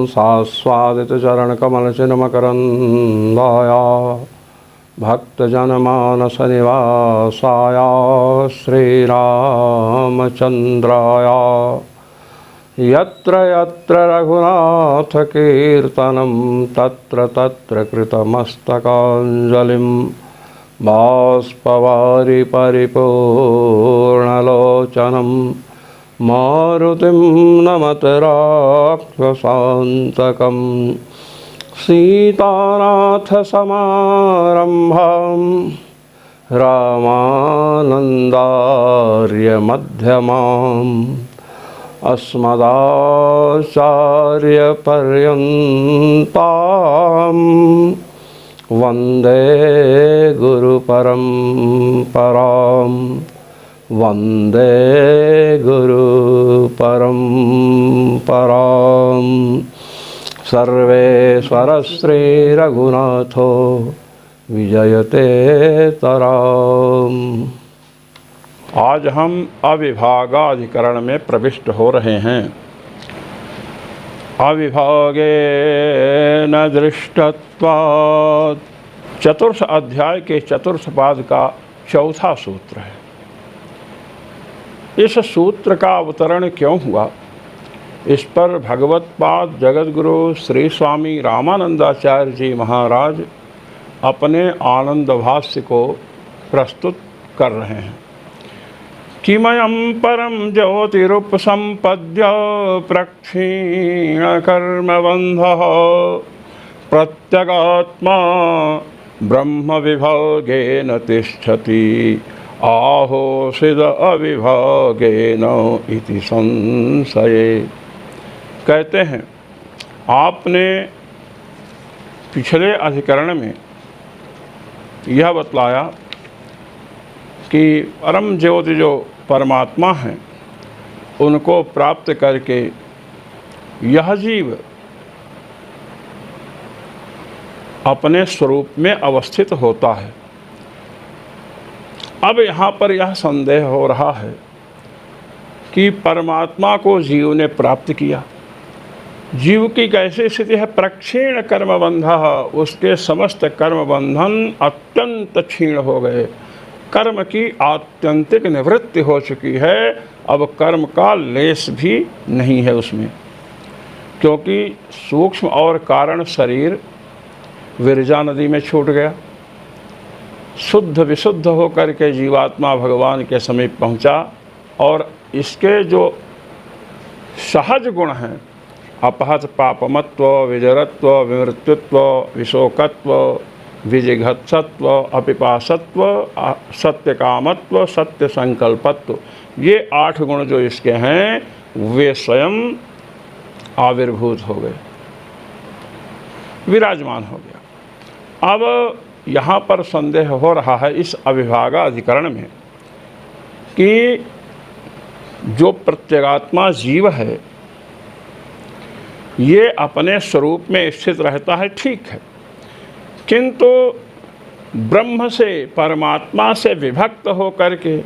सास्वादितचरणकमलचिन्मकरन्दाया भक्तजनमानसनिवासाय श्रीरामचन्द्राय यत्र यत्र रघुनाथकीर्तनं तत्र तत्र कृतमस्तकाञ्जलिं बाष्पवारि परिपूर्णलोचनं मारुतिं नमत राक्षसान्तकं सीतानाथसमारम्भां रामानन्दार्यमध्यमाम् अस्मदाचार्यपर्यन्तां वन्दे गुरुपरम्परां वन्दे गुरुपरम्परां सर्वेश्वरश्रीरघुनाथो विजयते तराम्। आज हम अविभागाधिकरण में प्रविष्ट हो रहे हैं। अविभागेन दृष्टत्वात् चतुर्थ अध्याय के चतुर्थ पाद का चौथा सूत्र है। इस सूत्र का अवतरण क्यों हुआ, इस पर भगवत पाद जगतगुरु श्री स्वामी रामानंदाचार्य जी महाराज अपने आनंद भाष्य को प्रस्तुत कर रहे हैं। किमयं परम ज्योतिरुपसंपद्य प्रक्षीणकर्मबन्धः प्रत्यगात्मा ब्रह्मविभागेन तिष्ठति आहोषिद अविभागेन इति संशये। कहते हैं, आपने पिछले अधिकरण में यह बतलाया कि परम ज्योति जो परमात्मा हैं उनको प्राप्त करके यह जीव अपने स्वरूप में अवस्थित होता है। अब यहाँ पर यह संदेह हो रहा है कि परमात्मा को जीव ने प्राप्त किया, जीव की कैसी स्थिति है? प्रक्षीण कर्मबंधः, उसके समस्त कर्म बंधन अत्यंत क्षीण हो गए, कर्म की आत्यंतिक निवृत्ति हो चुकी है। अब कर्म का लेस भी नहीं है उसमें, क्योंकि सूक्ष्म और कारण शरीर विरजा नदी में छूट गया। शुद्ध विशुद्ध होकर के जीवात्मा भगवान के समीप पहुंचा और इसके जो सहज गुण हैं, अपहत पापमत्व, विजरत्व, विमृत्युत्व, विशोकत्व, विजिघत्सत्व, अपिपासत्व, सत्यकामत्व, सत्य संकल्पत्व, ये 8 गुण जो इसके हैं वे स्वयं आविर्भूत हो गए, विराजमान हो गया। अब यहाँ पर संदेह हो रहा है इस अविभागाधिकरण में कि जो प्रत्यगात्मा जीव है ये अपने स्वरूप में स्थित रहता है, ठीक है, किंतु ब्रह्म से, परमात्मा से विभक्त होकर के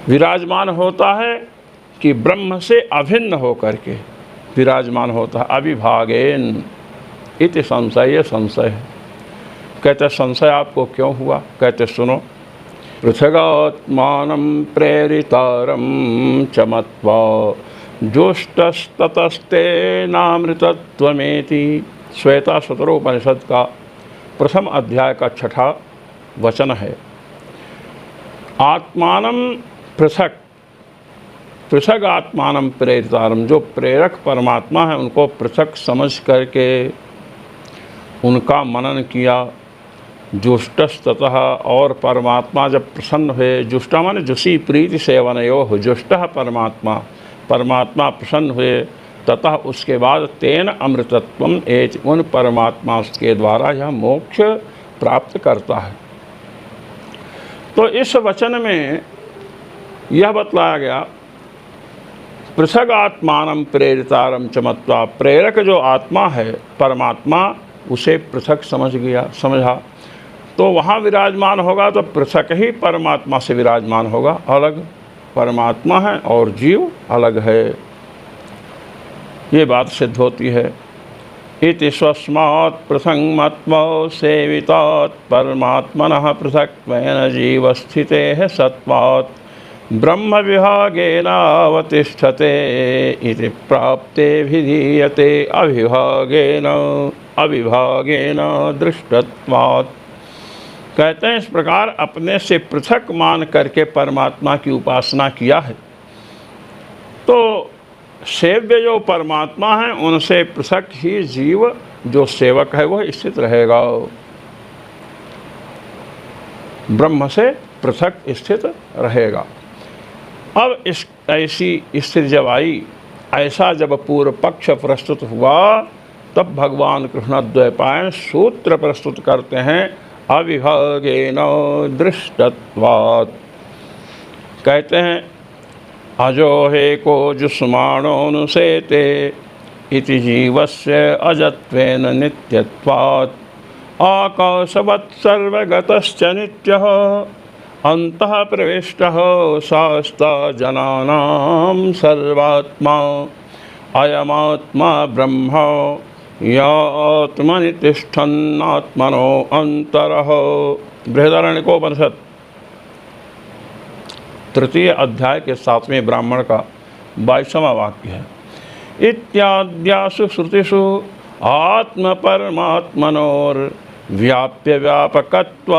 विराजमान होता है कि ब्रह्म से अभिन्न होकर के विराजमान होता है। अविभागेन इति संशय, ये संशय है। कहते संशय आपको क्यों हुआ? कहते सुनो। पृथगात्मानं प्रेरितारं च मत्वा जोष्टस्ततस्तेनामृतत्वमेति। श्वेता शतरोपनिषद का प्रथम अध्याय का 6ठा वचन है। आत्मानं पृथक, पृथक आत्मानं प्रेरितारम, जो प्रेरक परमात्मा है उनको पृथक समझ करके उनका मनन किया। जुष्टस्ततः, और परमात्मा जब प्रसन्न हुए, जुष्टा माने जुषी प्रीति सेवनयोः, जुष्टः परमात्मा, परमात्मा प्रसन्न हुए, ततः उसके बाद तेन अमृतत्वम एच, उन परमात्मा के द्वारा यह मोक्ष प्राप्त करता है। तो इस वचन में यह बतलाया गया, पृथक आत्मानं प्रेरितारं च मत्वा, प्रेरक जो आत्मा है परमात्मा उसे पृथक समझा, तो वहाँ विराजमान होगा तो पृथक ही परमात्मा से विराजमान होगा, अलग परमात्मा है और जीव अलग है। ये बात सिद्ध होती है। इति स्वस्मात् प्रसंगमत्व सेवितात् परमात्मनः पृथक्त्वेन जीवस्थितेः सत्त्वात् ब्रह्म विभागेन अवतिष्ठते इति प्राप्ते विधीयते अविभागेन दृष्टत्वात्। कहते हैं इस प्रकार अपने से पृथक मान करके परमात्मा की उपासना किया है तो सेव्य जो परमात्मा है उनसे पृथक ही जीव जो सेवक है वह स्थित रहेगा, ब्रह्म से पृथक स्थित रहेगा। अब इस ऐसी स्थिति जब आई, ऐसा जब पूर्व पक्ष प्रस्तुत हुआ, तब भगवान कृष्णद्वैपायन सूत्र प्रस्तुत करते हैं अविभागेन दृष्टत्वात्। कहते हैं अजो हेको जुष्माणोऽनुसेते इति जीवस्य अजत्वेन नित्यत्वात् आकाशवत् सर्वगतश्च नित्यः अन्तः प्रविष्टः शास्ता जनानां सर्वात्मा अयमात्मा ब्रह्म या आत्मनि तिष्ठन्नात्मनो अन्तरः। बृहदारण्यकोपनिषद तृतीय अध्याय के 7वें ब्राह्मण का 22वां वाक्य है। इत्याद्यासु श्रुतिषु आत्म परमात्मनोर व्याप्य व्यापकत्व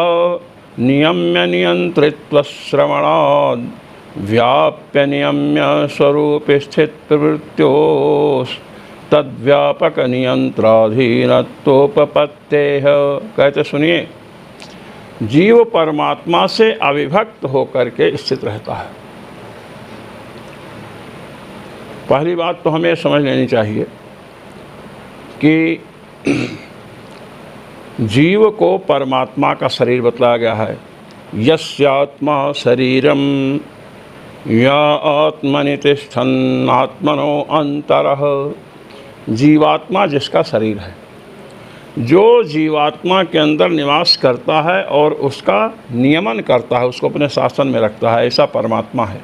नियम्य नियंत्रित्व श्रवणाद् व्याप्य नियम्य स्वरूप स्थित प्रवृत्त्योस् तद्व्यापक नियंत्राधीनत्वोपपत्तेः। कहते सुनिए, जीव परमात्मा से अविभक्त होकर के स्थित रहता है। पहली बात तो हमें समझ लेनी चाहिए कि जीव को परमात्मा का शरीर बतलाया गया है। यस्यात्मा शरीरम या आत्मनि तिष्ठन्नात्मनो अंतरः। जीवात्मा जिसका शरीर है, जो जीवात्मा के अंदर निवास करता है और उसका नियमन करता है, उसको अपने शासन में रखता है, ऐसा परमात्मा है।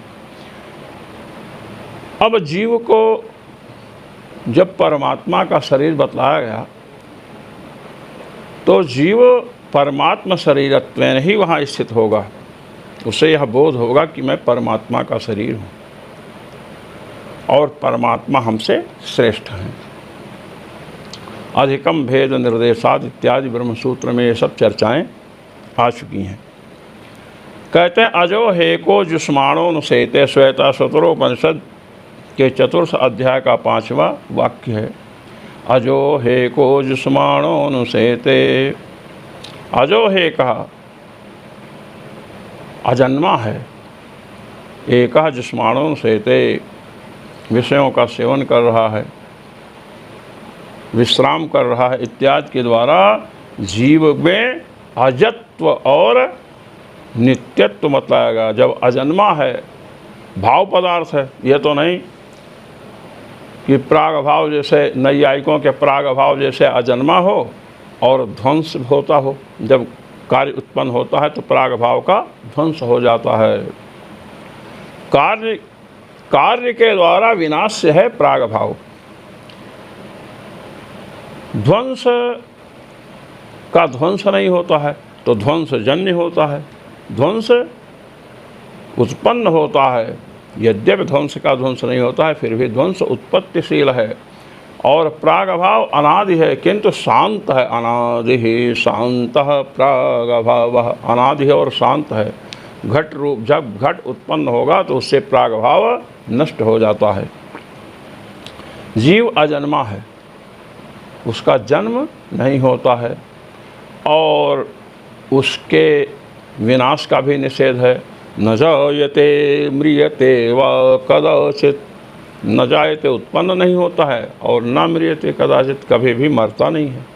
अब जीव को जब परमात्मा का शरीर बतलाया गया तो जीव परमात्मा शरीरत्वेन ही वहाँ स्थित होगा। उसे यह बोध होगा कि मैं परमात्मा का शरीर हूँ और परमात्मा हमसे श्रेष्ठ हैं। अधिकम भेद निर्देशाद इत्यादि ब्रह्मसूत्र में ये सब चर्चाएं आ चुकी हैं। कहते हैं अजो हेको जुष्माणोनुसेते, श्वेता शतरोपनिषद के 4th अध्याय का 5वां वाक्य है। अजो हेको जुष्माणोनुसेते। अजो हे कहा अजन्मा है, एकः जुष्माणोनुसेते विषयों का सेवन कर रहा है, विश्राम कर रहा है इत्यादि के द्वारा जीव में अजत्व और नित्यत्व मतलाएगा। जब अजन्मा है, भाव पदार्थ है, यह तो नहीं कि प्राग भाव जैसे नैयायिकों के प्राग भाव जैसे अजन्मा हो और ध्वंस होता हो। जब कार्य उत्पन्न होता है तो प्राग भाव का ध्वंस हो जाता है। कार्य के द्वारा विनाश है प्राग भाव। ध्वंस का ध्वंस नहीं होता है तो ध्वंस जन्य होता है। ध्वंस उत्पन्न होता है, यद्यपि ध्वंस का ध्वंस नहीं होता है फिर भी ध्वंस उत्पत्तिशील है। और प्रागभाव अनादि है किंतु शांत है। अनादि ही शांतः प्रागभावः। अनादि है और शांत है। घट रूप जब घट उत्पन्न होगा तो उससे प्रागभाव नष्ट हो जाता है। जीव अजन्मा है, उसका जन्म नहीं होता है और उसके विनाश का भी निषेध है। न जायते म्रियते वा कदाचित। न जायते उत्पन्न नहीं होता है और न म्रियते कदाचित, कभी भी मरता नहीं है।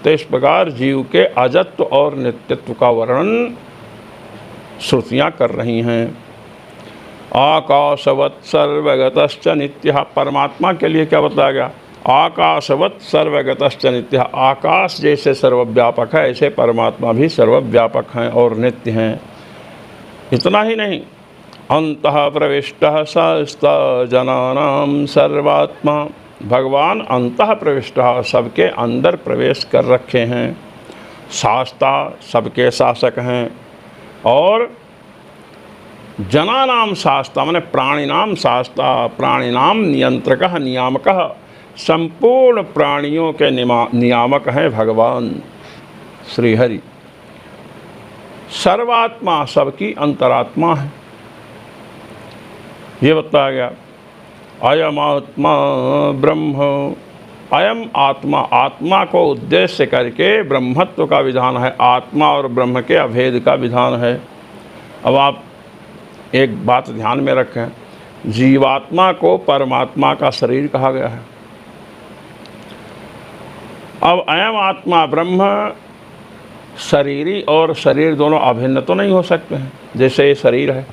तो इस प्रकार जीव के अजत्व और नित्यत्व का वर्णन श्रुतियाँ कर रही हैं। आकाशवत् सर्वगतश्च नित्यः। परमात्मा के लिए क्या बताया गया? आकाशवत् सर्वगतश्च नित्यः। आकाश जैसे सर्वव्यापक है ऐसे परमात्मा भी सर्वव्यापक हैं और नित्य हैं। इतना ही नहीं, अन्तः प्रविष्टः शास्ता जनानां सर्वात्मा भगवान अंतः प्रविष्टः सबके अंदर प्रवेश कर रखे हैं, शास्ता सबके शासक हैं, और जनानाम शास्ता माने प्राणिनाम शास्ता, प्राणिनाम नियंत्रकः नियामकः, संपूर्ण प्राणियों के नियामक हैं भगवान श्रीहरि। सर्वात्मा सबकी अंतरात्मा है, ये बताया गया। अयम आत्मा ब्रह्म, अयम आत्मा, आत्मा को उद्देश्य करके ब्रह्मत्व का विधान है, आत्मा और ब्रह्म के अभेद का विधान है। अब आप एक बात ध्यान में रखें, जीवात्मा को परमात्मा का शरीर कहा गया है। अब अयम आत्मा ब्रह्म, शरीरी और शरीर दोनों अभिन्न तो नहीं हो सकते हैं, जैसे ये शरीर है।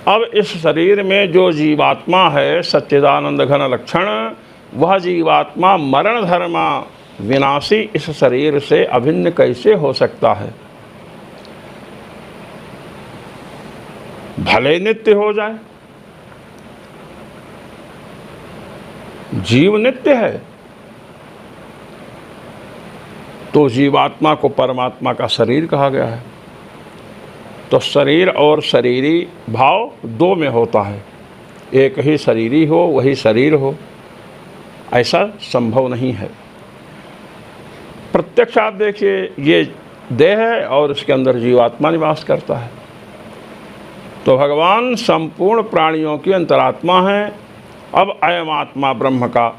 अब इस शरीर में जो जीवात्मा है सच्चिदानंद घन लक्षण, वह जीवात्मा मरण धर्मा विनाशी इस शरीर से अभिन्न कैसे हो सकता है? भले नित्य हो जाए, जीव नित्य है, तो जीवात्मा को परमात्मा का शरीर कहा गया है। तो शरीर और शरीरी भाव दो में होता है, एक ही शरीरी हो वही शरीर हो, ऐसा संभव नहीं है। प्रत्यक्ष आप देखिए, ये देह है और इसके अंदर जीवात्मा निवास करता है। तो भगवान संपूर्ण प्राणियों की अंतरात्मा है। अब अयम आत्मा ब्रह्म का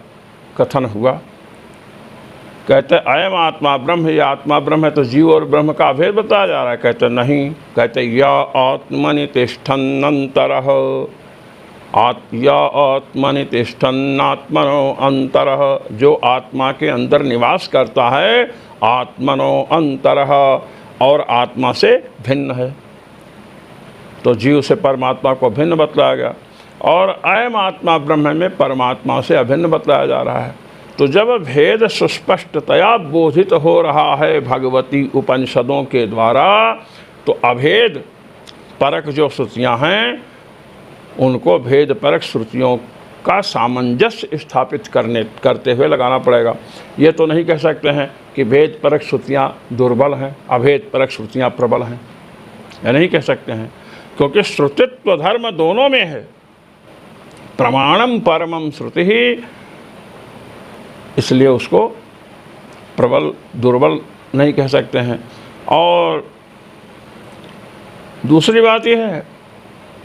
कथन हुआ, कहते अयम आत्मा ब्रह्म, या आत्मा ब्रह्म है तो जीव और ब्रह्म का अभेद बताया जा रहा है। कहते नहीं, कहते या आत्मनि तिष्ठन्नन्तरः, या आत्मनि तिष्ठन्नात्मनो अंतरः, जो आत्मा के अंदर निवास करता है, आत्मनो अंतरः, और आत्मा से भिन्न है। तो जीव से परमात्मा को भिन्न बतलाया गया, और अयम आत्मा ब्रह्म में परमात्मा से अभिन्न बतलाया जा रहा है। तो जब भेद सुस्पष्टतया बोधित हो रहा है भगवती उपनिषदों के द्वारा, तो अभेद परक जो श्रुतियाँ हैं उनको भेद परक श्रुतियों का सामंजस्य स्थापित करते हुए लगाना पड़ेगा। ये तो नहीं कह सकते हैं कि भेद परक श्रुतियाँ दुर्बल हैं, अभेद परक श्रुतियाँ प्रबल हैं, यह नहीं कह सकते हैं, क्योंकि श्रुतित्व धर्म दोनों में है। प्रमाणम परमम श्रुति ही, इसलिए उसको प्रबल दुर्बल नहीं कह सकते हैं। और दूसरी बात यह है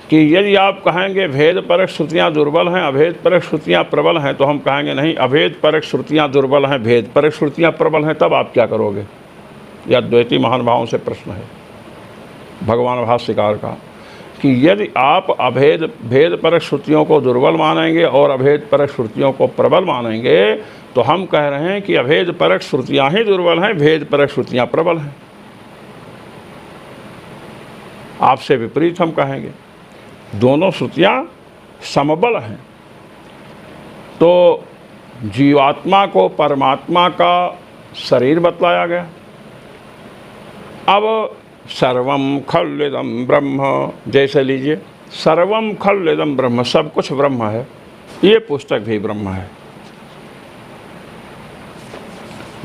कि यदि आप कहेंगे भेद परक श्रुतियाँ दुर्बल हैं, अभेद परक श्रुतियाँ प्रबल हैं, तो हम कहेंगे नहीं, अभेद परक श्रुतियाँ दुर्बल हैं, भेद परक श्रुतियाँ प्रबल हैं, तब आप क्या करोगे? यह द्वैती महानुभावों से प्रश्न है भगवान भाष्यकार का, कि यदि आप भेद परक श्रुतियों को दुर्बल मानेंगे और अभेद परक श्रुतियों को प्रबल मानेंगे, तो हम कह रहे हैं कि अभेद परक श्रुतियाँ ही दुर्बल हैं, भेद परक श्रुतियाँ प्रबल हैं। आपसे विपरीत हम कहेंगे दोनों श्रुतियाँ समबल हैं। तो जीवात्मा को परमात्मा का शरीर बतलाया गया। अब सर्वम खल्विदम ब्रह्म, जैसे लीजिए सर्वम खल्विदम ब्रह्म, सब कुछ ब्रह्म है, ये पुस्तक भी ब्रह्म है,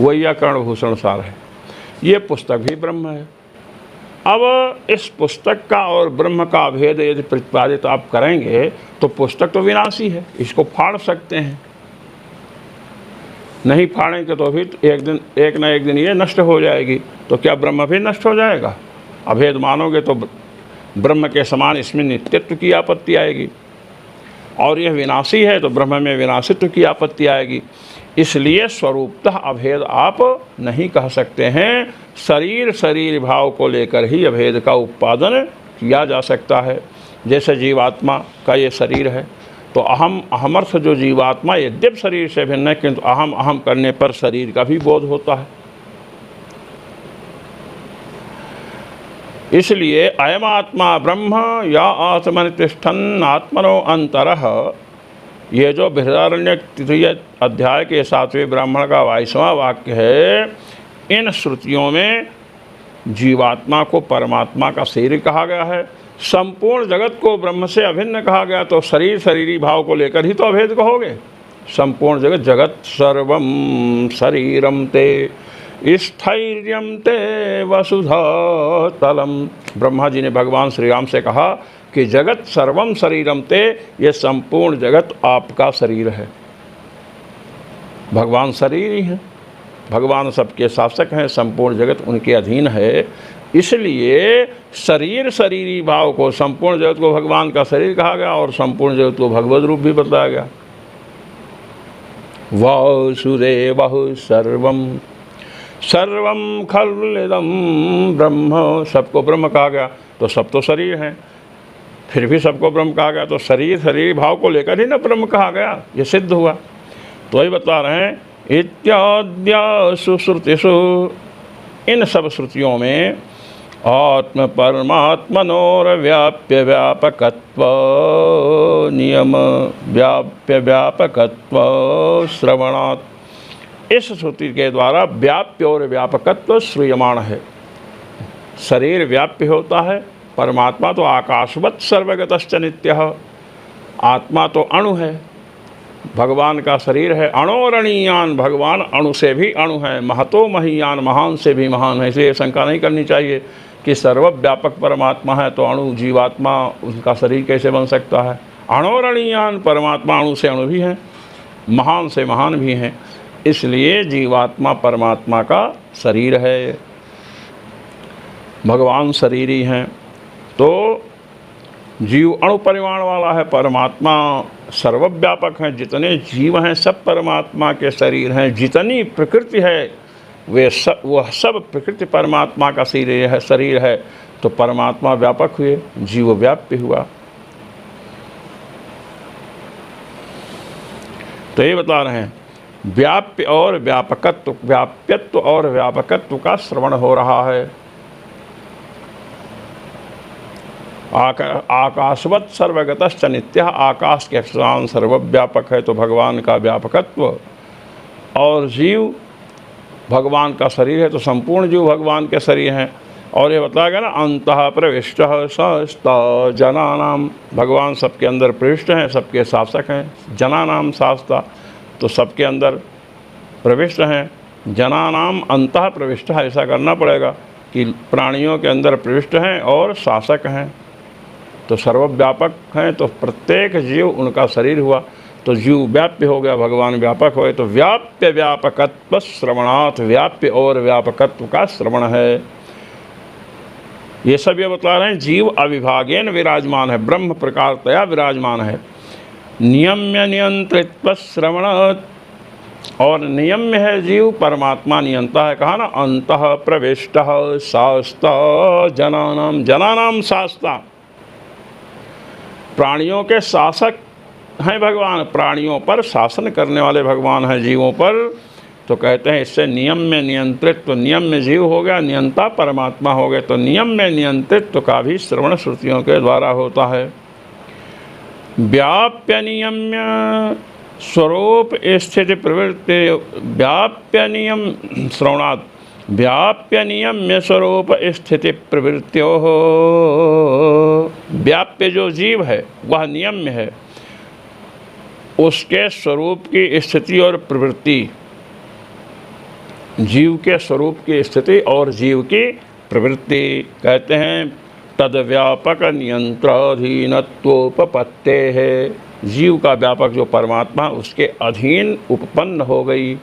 वैयाकरण भूषण सार है, ये पुस्तक भी ब्रह्म है। अब इस पुस्तक का और ब्रह्म का भेद यदि प्रतिपादित आप करेंगे तो पुस्तक तो विनाशी है, इसको फाड़ सकते हैं, नहीं फाड़ेंगे तो भी एक न एक दिन ये नष्ट हो जाएगी। तो क्या ब्रह्म भी नष्ट हो जाएगा? अभेद मानोगे तो ब्रह्म के समान इसमें नित्यत्व की आपत्ति आएगी, और यह विनाशी है तो ब्रह्म में विनाशित्व की आपत्ति आएगी। इसलिए स्वरूपतः अभेद आप नहीं कह सकते हैं। शरीर भाव को लेकर ही अभेद का उत्पादन किया जा सकता है। जैसे जीवात्मा का ये शरीर है, तो अहमर्थ जो जीवात्मा यद्यप शरीर से भिन्न है, किंतु अहम करने पर शरीर का भी बोध होता है। इसलिए अयम आत्मा ब्रह्म या आत्मनि तिष्ठन् आत्मनो अंतरः, ये जो बृहदारण्यक तृतीय अध्याय के 7वें ब्राह्मण का 22वां वाक्य है, इन श्रुतियों में जीवात्मा को परमात्मा का शरीर कहा गया है, संपूर्ण जगत को ब्रह्म से अभिन्न कहा गया। तो शरीरी भाव को लेकर ही तो अभेद कहोगे। संपूर्ण जगत, जगत सर्वम शरीरम ते स्थैर्यम ते वसुधा तलम। ब्रह्मा जी ने भगवान श्री राम से कहा कि जगत सर्वम शरीरम ते, ये संपूर्ण जगत आपका शरीर है। भगवान शरीर ही हैं, भगवान सबके शासक हैं, संपूर्ण जगत उनके अधीन है। इसलिए शरीर शरीरी भाव को, संपूर्ण जगत को भगवान का शरीर कहा गया और संपूर्ण जगत को भगवत रूप भी बताया गया। वासुदेवः सर्वम सर्वम खल्विदं ब्रह्म, सबको ब्रह्म कहा गया तो सब तो शरीर हैं, फिर भी सबको ब्रह्म कहा गया तो शरीर शरीर भाव को लेकर ही ना ब्रह्म कहा गया, ये सिद्ध हुआ। तो वही बता रहे हैं, इत्याद्यासु श्रुतिषु, इन सब श्रुतियों में आत्म परमात्मनोर व्याप्य व्यापकत्व नियम व्याप्य व्यापकत्व श्रवणात्, इस श्रुति के द्वारा व्याप्य और व्यापकत्व श्रूयमाण है। शरीर व्याप्य होता है, परमात्मा तो आकाशवत सर्वगतश्च नित्यः, आत्मा तो अणु है, भगवान का शरीर है अणोरणीयान, भगवान अणु से भी अणु है, महतो महीयान, महान से भी महान है। इसलिए शंका नहीं करनी चाहिए कि सर्वव्यापक परमात्मा है तो अणु जीवात्मा उसका शरीर कैसे बन सकता है। अणोरणीयान, परमात्मा अणु से अणु भी हैं, महान से महान भी हैं, इसलिए जीवात्मा परमात्मा का शरीर है, भगवान शरीरी हैं। तो जीव अणु परिमाण वाला है, परमात्मा सर्वव्यापक हैं, जितने जीव हैं सब परमात्मा के शरीर हैं, जितनी प्रकृति है वह सब प्रकृति परमात्मा का शरीर है। तो परमात्मा व्यापक हुए, जीव व्याप्य हुआ। तो ये बता रहे हैं व्याप्य और व्यापकत्व, व्याप्यत्व और व्यापकत्व का श्रवण हो रहा है। आकाशवत सर्वगतश्च नित्यः, आकाश के समान सर्वव्यापक है तो भगवान का व्यापकत्व, और जीव भगवान का शरीर है तो संपूर्ण जीव भगवान के शरीर हैं। और ये बताया गया ना, अंतः प्रविष्टः सहस्ता जनानाम, भगवान सबके अंदर प्रविष्ट हैं, सबके शासक हैं। जनानाम शास्ता, तो सबके अंदर प्रविष्ट हैं। जनानाम अंतः प्रविष्ट, ऐसा करना पड़ेगा कि प्राणियों के अंदर प्रविष्ट हैं और शासक हैं, तो सर्वव्यापक हैं, तो प्रत्येक जीव उनका शरीर हुआ, तो जीव व्याप्य हो गया, भगवान व्यापक हुए। तो व्याप्य व्यापकत्व श्रवणात्, व्याप्य और व्यापकत्व का श्रवण है। ये सब ये बता रहे हैं, जीव अविभागेन विराजमान है, ब्रह्म प्रकारतया विराजमान है। नियम्य नियंत्रित्व श्रवणात्, और नियम्य है जीव, परमात्मा नियंता है। कहा ना, अंतः प्रविष्टः शास्ता जनानाम, जनानाम शास्ता, प्राणियों के शासक हैं भगवान, प्राणियों पर शासन करने वाले भगवान हैं जीवों पर। तो कहते हैं इससे नियम में नियंत्रित्व, तो नियम में जीव हो गया, नियंता परमात्मा हो गए, तो नियम में नियंत्रित्व का भी श्रवण श्रुतियों के द्वारा होता है। व्याप्य नियम्य स्वरूप स्थिति प्रवृत्ति, व्याप्य नियम श्रवणात्, व्याप्य नियम्य स्वरूप स्थिति प्रवृत्तियों, व्याप्य जो जीव है वह नियम्य है, उसके स्वरूप की स्थिति और प्रवृत्ति, जीव के स्वरूप की स्थिति और जीव की प्रवृत्ति, कहते हैं तद व्यापक नियंत्राधीनत्वोपपत्ते है। जीव का व्यापक जो परमात्मा उसके अधीन उपपन्न हो गई।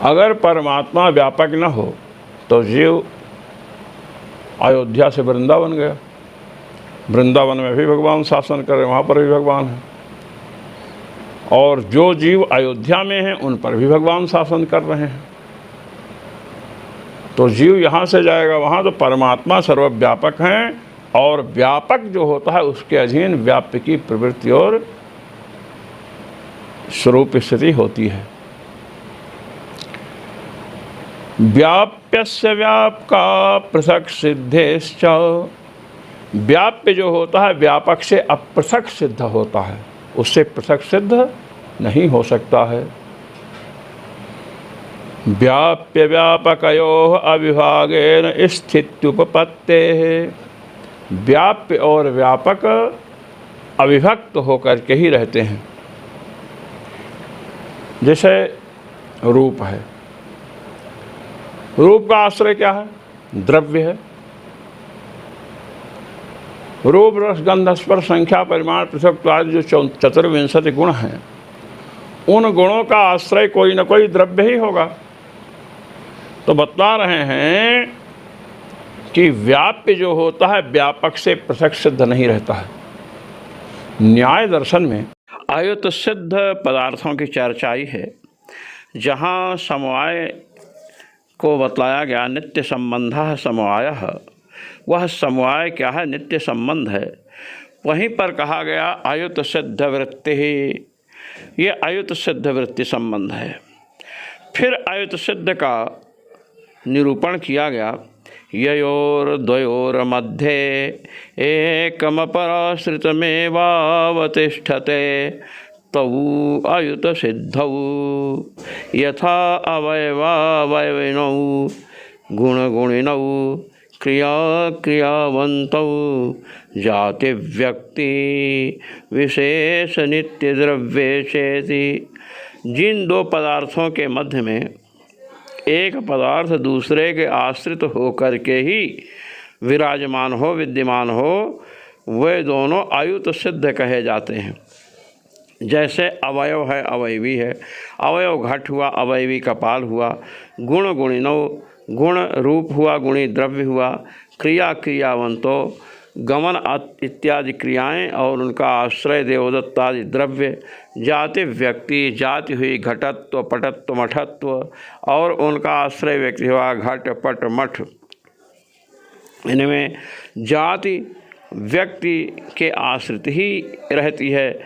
अगर परमात्मा व्यापक न हो तो जीव अयोध्या से वृंदावन गया, वृंदावन में भी भगवान शासन कर रहे, वहाँ पर भी भगवान है, और जो जीव अयोध्या में हैं उन पर भी भगवान शासन कर रहे हैं। तो जीव यहाँ से जाएगा वहाँ, तो परमात्मा सर्वव्यापक हैं, और व्यापक जो होता है उसके अधीन व्याप्य की प्रवृत्ति और स्वरूप स्थिति होती है। व्याप्यस्य व्यापका पृथक सिद्धेश्च, व्याप्य जो होता है व्यापक से अपृथक सिद्ध होता है, उससे पृथक सिद्ध नहीं हो सकता है। व्याप्य व्यापकयोः अविभागेन स्थित्युपपत्तेः, व्याप्य और व्यापक अविभक्त होकर के ही रहते हैं। जैसे रूप है, रूप का आश्रय क्या है? द्रव्य है। रूप रस गंध स्पर्श संख्या परिमाण पृथक्त्व आदि जो 24 गुण हैं, उन गुणों का आश्रय कोई न कोई द्रव्य ही होगा। तो बतला रहे हैं कि व्याप्य जो होता है व्यापक से पृथक सिद्ध नहीं रहता है। न्याय दर्शन में आयुत सिद्ध पदार्थों की चर्चा ही है। जहाँ समवाय को बतलाया गया, नित्य संबंध समवायः, वह समवाय क्या है? नित्य संबंध है। वहीं पर कहा गया आयुत सिद्ध वृत्ति ही, ये आयुत सिद्ध वृत्ति संबंध है। फिर आयुत सिद्ध का निरूपण किया गया, ययोर द्वयोर मध्ये एकमपराश्रितमेवावतिष्ठते तौ अयुत सिद्धौ यथा अवयवावयविनौ गुणगुणिनौ क्रिया क्रियावन्तौ जाति व्यक्ति विशेष नित्य द्रव्येशेति। जिन दो पदार्थों के मध्य में एक पदार्थ दूसरे के आश्रित होकर के ही विराजमान हो, विद्यमान हो, वे दोनों आयुत सिद्ध कहे जाते हैं। जैसे अवयव है, अवयवी है, अवयव घट हुआ, अवयवी कपाल हुआ, गुण गुणिनौ, गुण रूप हुआ, गुणी द्रव्य हुआ, क्रिया क्रियावंतो, गमन इत्यादि क्रियाएं और उनका आश्रय देवदत्त आदि द्रव्य, जाति व्यक्ति, जाति हुई घटत्व पटत्व मठत्व और उनका आश्रय व्यक्ति हुआ घट पट मठ। इनमें जाति व्यक्ति के आश्रित ही रहती है,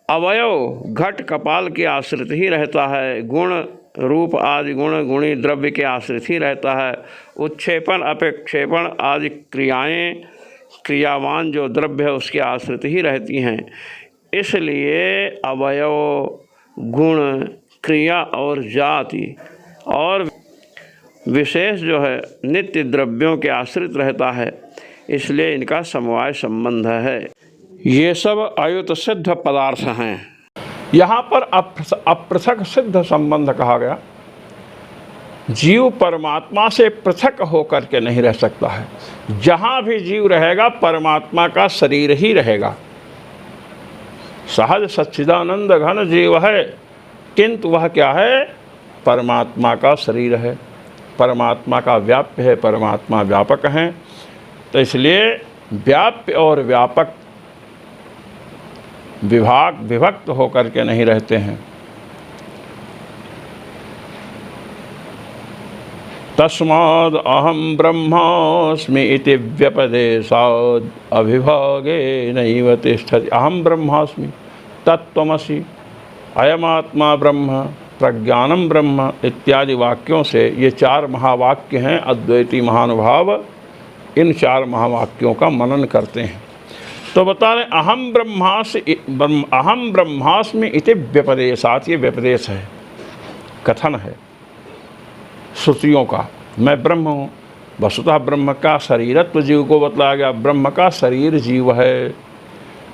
अवयव घट कपाल के आश्रित ही रहता है, गुण रूप आदि गुण गुणी द्रव्य के आश्रित ही रहता है, उत्क्षेपण अपेक्षेपण आदि क्रियाएं क्रियावान जो द्रव्य है उसके आश्रित ही रहती हैं। इसलिए अवयव गुण क्रिया और जाति और विशेष जो है नित्य द्रव्यों के आश्रित रहता है, इसलिए इनका समवाय संबंध है। ये सब आयुत सिद्ध पदार्थ हैं। यहाँ पर अपृथक सिद्ध संबंध कहा गया। जीव परमात्मा से पृथक होकर के नहीं रह सकता है। जहाँ भी जीव रहेगा परमात्मा का शरीर ही रहेगा। सहज सच्चिदानंद घन जीव है, किंतु वह क्या है? परमात्मा का शरीर है, परमात्मा का व्याप्य है, परमात्मा व्यापक हैं। तो इसलिए व्याप्य और व्यापक विभक्त होकर के नहीं रहते हैं। तस्माद् अहम ब्रह्मास्मि इति व्यपदेशाद् अभिभागे नैव तिष्ठति। अहम ब्रह्मास्मि, तत्त्वमसि, अयमात्मा ब्रह्म, प्रज्ञानम ब्रह्म इत्यादि वाक्यों से ये 4 महावाक्य हैं। अद्वैती महानुभाव इन 4 महावाक्यों का मनन करते हैं। तो बता रहे अहम ब्रह्मास्मि इति व्यपदेशात्, ये व्यपदेश है, कथन है श्रुतियों का। मैं ब्रह्म हूँ। वस्तुतः ब्रह्म का शरीरत्व जीव को बतलाया गया, ब्रह्म का शरीर जीव है।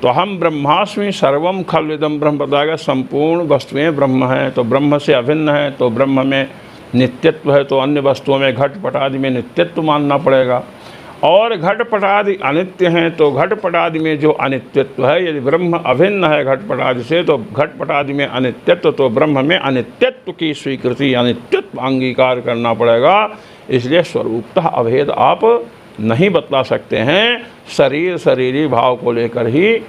तो हम ब्रह्मास्मि सर्वम खल्विदम ब्रह्म बताया गया, संपूर्ण वस्तुएं ब्रह्म हैं। तो ब्रह्म से अभिन्न है, तो ब्रह्म में नित्यत्व है, तो अन्य वस्तुओं में घटपट आदि में नित्यत्व मानना पड़ेगा। और घटपट आदि अनित्य हैं, तो घटपट आदि में जो अनित्यत्व है, यदि ब्रह्म अभिन्न है घटपट आदि से, तो घटपट आदि में अनित्यत्व, तो ब्रह्म में अनित्यत्व की स्वीकृति, अनित्यत्व अंगीकार करना पड़ेगा। इसलिए स्वरूपतः अभेद आप नहीं बतला सकते हैं। शरीर शरीरी भाव को लेकर ही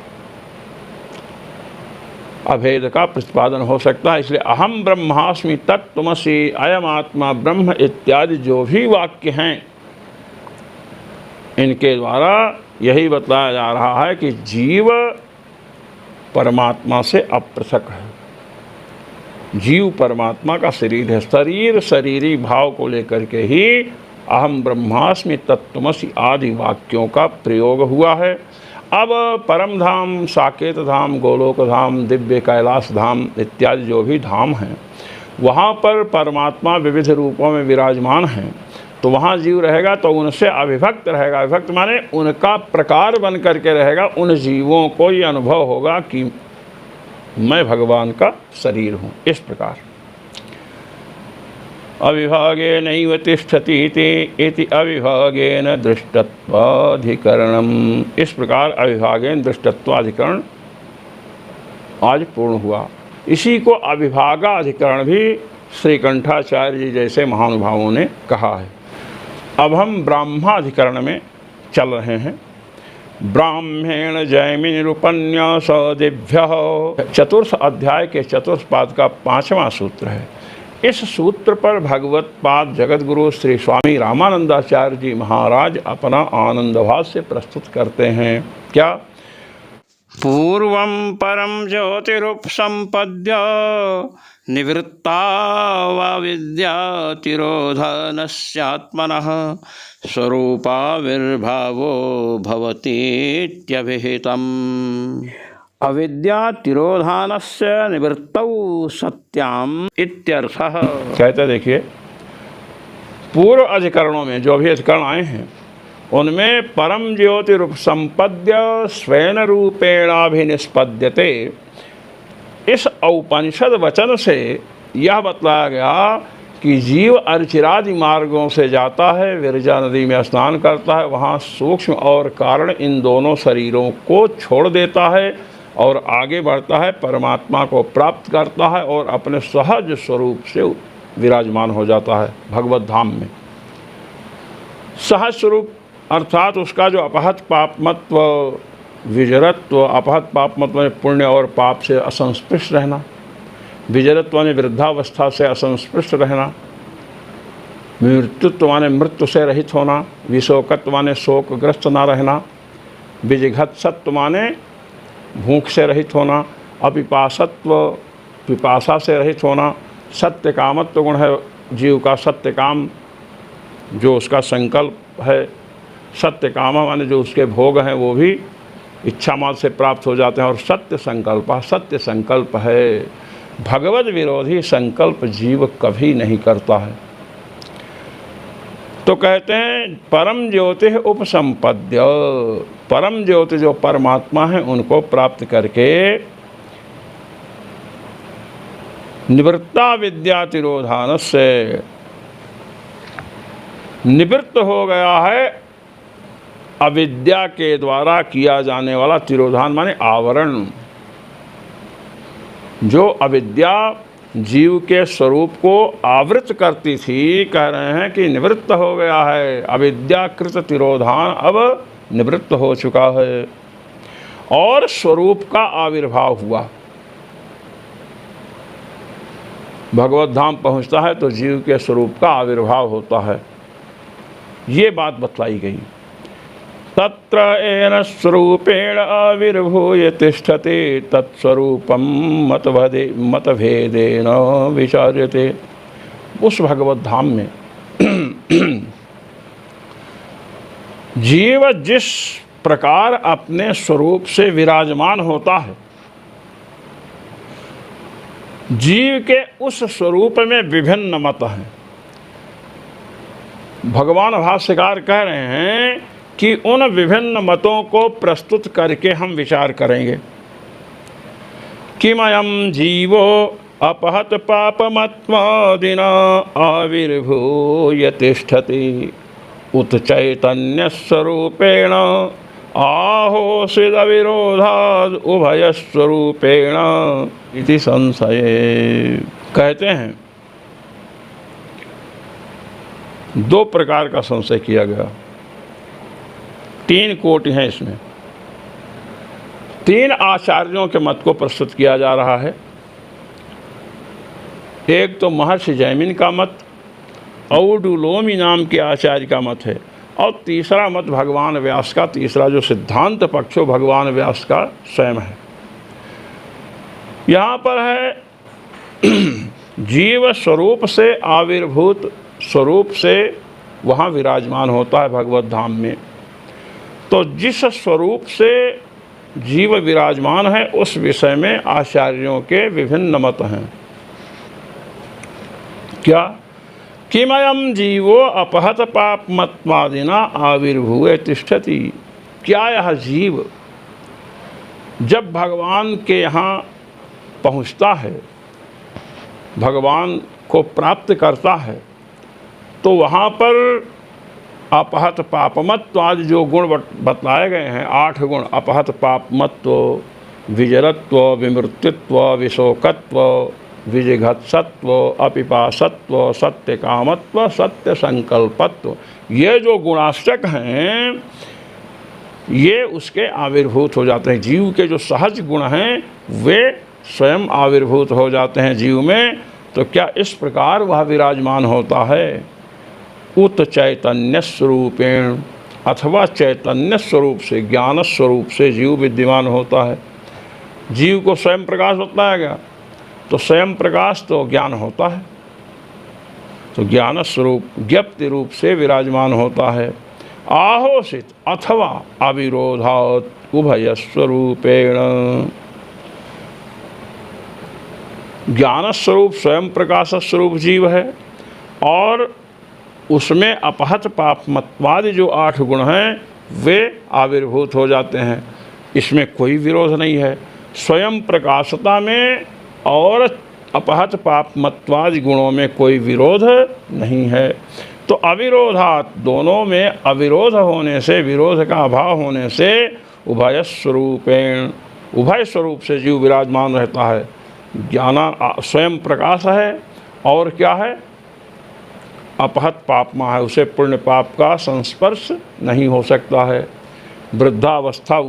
अभेद का प्रतिपादन हो सकता है। इसलिए अहम ब्रह्मास्मि तत्त्वमसि अयम आत्मा ब्रह्म इत्यादि जो भी वाक्य हैं, इनके द्वारा यही बतलाया जा रहा है कि जीव परमात्मा से अपृथक है। जीव परमात्मा का शरीर है। शरीर शरीरी भाव को लेकर के ही अहम ब्रह्मास्मि तत्त्वमसि आदि वाक्यों का प्रयोग हुआ है। अब परम धाम, साकेत धाम, गोलोक धाम, दिव्य कैलाश धाम इत्यादि जो भी धाम हैं, वहाँ पर परमात्मा विविध रूपों में विराजमान हैं। तो वहाँ जीव रहेगा तो उनसे अविभक्त रहेगा। विभक्त माने उनका प्रकार बन करके रहेगा। उन जीवों को ये अनुभव होगा कि मैं भगवान का शरीर हूँ। इस प्रकार अविभागे नैव तिष्ठति इति अविभागेन दृष्टत्वाधिकरणम। इस प्रकार अविभागेन दृष्टत्वाधिकरण आज पूर्ण हुआ। इसी को अविभागाधिकरण भी श्रीकंठाचार्य जी जैसे महानुभावों ने कहा है। अब हम ब्राह्माधिकरण में चल रहे हैं। ब्राह्मेण जैमिनिरुपन्यास दिव्य, चतुर्थ अध्याय के चतुर्थ पाद का 5वां सूत्र है। इस सूत्र पर भगवत पाद जगतगुरु श्री स्वामी रामानंदाचार्य जी महाराज अपना आनंद भाष्य प्रस्तुत करते हैं। क्या? पूर्वं परम ज्योतिरुपसंपद्य निवृत्ताविद्या तिरोधनस्यात्मनः स्वरूपाविर्भावो भवतीत्यभिहितम्। अविद्या तिरोधानस्य निवृत्तौ सत्याम इत्यर्थः। कहते देखिए, पूर्व अधिकरणों में जो भी अधिकरण आए हैं उनमें परम ज्योति रूप संपद्य स्वेन रूपेणाभिनिष्पद्यते, इस औपनिषद वचन से यह बतलाया गया कि जीव अर्चिरादि मार्गों से जाता है, विरजा नदी में स्नान करता है, वहाँ सूक्ष्म और कारण इन दोनों शरीरों को छोड़ देता है और आगे बढ़ता है, परमात्मा को प्राप्त करता है और अपने सहज स्वरूप से विराजमान हो जाता है भगवत धाम में। सहज स्वरूप अर्थात उसका जो अपहत पापमत्व, विजरत्व, अपहत पापमत्व में पुण्य और पाप से असंस्पृष्ट रहना, विजरत्व ने वृद्धावस्था से असंस्पृष्ट रहना, मृत्युत्व माने मृत्यु से रहित होना, विशोकत्व माने शोकग्रस्त ना रहना, विजिघत्सत्व माने भूख से रहित होना, अपिपासत्व पिपासा से रहित होना, सत्य कामत्व गुण है जीव का, सत्य काम जो उसका संकल्प है, सत्य काम माने जो उसके भोग हैं वो भी इच्छा मात्र से प्राप्त हो जाते हैं, और सत्य संकल्प है भगवत विरोधी संकल्प जीव कभी नहीं करता है। तो कहते हैं परम ज्योति उपसंपद्य, परम ज्योति जो परमात्मा है उनको प्राप्त करके निवृत्ता विद्या तिरोधान से निवृत्त हो गया है अविद्या के द्वारा किया जाने वाला तिरोधान माने आवरण। जो अविद्या जीव के स्वरूप को आवृत करती थी, कह रहे हैं कि निवृत्त हो गया है, अविद्याकृत तिरोधान अब निवृत्त हो चुका है और स्वरूप का आविर्भाव हुआ। भगवत धाम पहुँचता है तो जीव के स्वरूप का आविर्भाव होता है, ये बात बतलाई गई। तत्र येन स्वरूपेण आविर्भूय तिष्ठते तत्स्वरूपं मतभेदेन विचार्यते। उस भगवत धाम में जीव जिस प्रकार अपने स्वरूप से विराजमान होता है, जीव के उस स्वरूप में विभिन्न मत हैं। भगवान भाष्यकार कह रहे हैं कि उन विभिन्न मतों को प्रस्तुत करके हम विचार करेंगे। किमयं जीवो अपहत पापमत्मादिना आविर्भूय तिष्ठति उत चैतन्य स्वरूपेण आहोसिदविरोधाद् उभयस्वरूपेण इति संशये। कहते हैं दो प्रकार का संशय किया गया, 3 कोटि हैं इसमें। 3 आचार्यों के मत को प्रस्तुत किया जा रहा है। एक तो महर्षि जैमिन का मत, औडुलोमी नाम के आचार्य का मत है, और तीसरा मत भगवान व्यास का, तीसरा जो सिद्धांत पक्ष भगवान व्यास का स्वयं है। यहाँ पर है जीव स्वरूप से आविर्भूत स्वरूप से वहाँ विराजमान होता है भगवत धाम में। तो जिस स्वरूप से जीव विराजमान है उस विषय में आचार्यों के विभिन्न मत हैं। क्या? किमयं जीवो अपहत पापमत्मादिना आविर्भूय तिष्ठति। क्या यह जीव जब भगवान के यहाँ पहुँचता है, भगवान को प्राप्त करता है, तो वहाँ पर अपहत पापमत्व आदि जो गुण बतलाए गए हैं, 8 गुण, अपहत पापमत्व, विजरत्व, विमृत्युत्व, विशोकत्व, विजिघत्सत्व, अपिपासत्व, सत्यकामत्व, सत्य संकल्पत्व, ये जो गुणाष्टक हैं ये उसके आविर्भूत हो जाते हैं। जीव के जो सहज गुण हैं वे स्वयं आविर्भूत हो जाते हैं जीव में। तो क्या इस प्रकार वह विराजमान होता है? उत चैतन्य स्वरूपेण, अथवा चैतन्य स्वरूप से, ज्ञान स्वरूप से जीव विद्यमान होता है। जीव को स्वयं प्रकाश बताया गया, तो स्वयं प्रकाश तो ज्ञान होता है, तो ज्ञान स्वरूप ज्ञप्ति रूप से विराजमान होता है। आहोषित अथवा अविरोधात् उभय स्वरूपेण, ज्ञान स्वरूप स्वयं प्रकाश स्वरूप जीव है और उसमें अपहत पापमत्वादि जो 8 गुण हैं वे आविर्भूत हो जाते हैं। इसमें कोई विरोध नहीं है, स्वयं प्रकाशता में और अपहत पापमत्वादि गुणों में कोई विरोध नहीं है। तो अविरोधात, दोनों में अविरोध होने से, विरोध का अभाव होने से, उभय स्वरूपेण, उभय स्वरूप से जीव विराजमान रहता है। ज्ञान स्वयं प्रकाश है और क्या है? अपहत पापमा है, उसे पुण्य पाप का संस्पर्श नहीं हो सकता है। वृद्धावस्था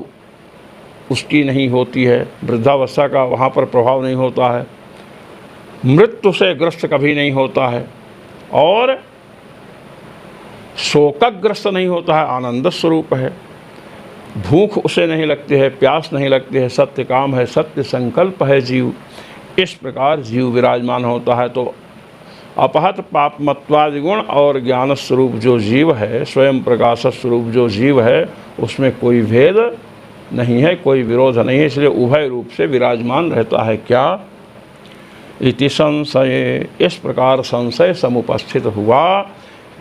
उसकी नहीं होती है, वृद्धावस्था का वहाँ पर प्रभाव नहीं होता है। मृत्यु से ग्रस्त कभी नहीं होता है और शोकग्रस्त नहीं होता है, आनंद स्वरूप है। भूख उसे नहीं लगती है, प्यास नहीं लगती है, सत्य काम है, सत्य संकल्प है जीव। इस प्रकार जीव विराजमान होता है। तो अपहत पापमत्वादि गुण और ज्ञान स्वरूप जो जीव है, स्वयं प्रकाश स्वरूप जो जीव है, उसमें कोई भेद नहीं है, कोई विरोध नहीं है, इसलिए उभय रूप से विराजमान रहता है। क्या? इति संशय, इस प्रकार संशय समुपस्थित हुआ।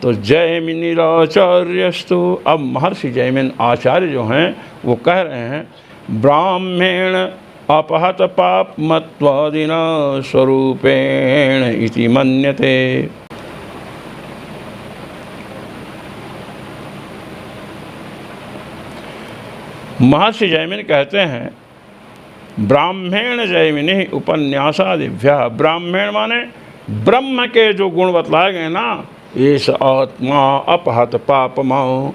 तो जैमिनीराचार्यस्तु, अब महर्षि जैमिन आचार्य जो हैं वो कह रहे हैं, ब्राह्मेण अपहत पापमत्वादिना स्वरूपेण इति मन्यते। महर्षि जैमिन कहते हैं, ब्राह्मण जैमिनी उपन्यासादिभ्य, ब्राह्मण माने ब्रह्म के जो गुण बतलाए गए ना, एष आत्मा अपहत पापमा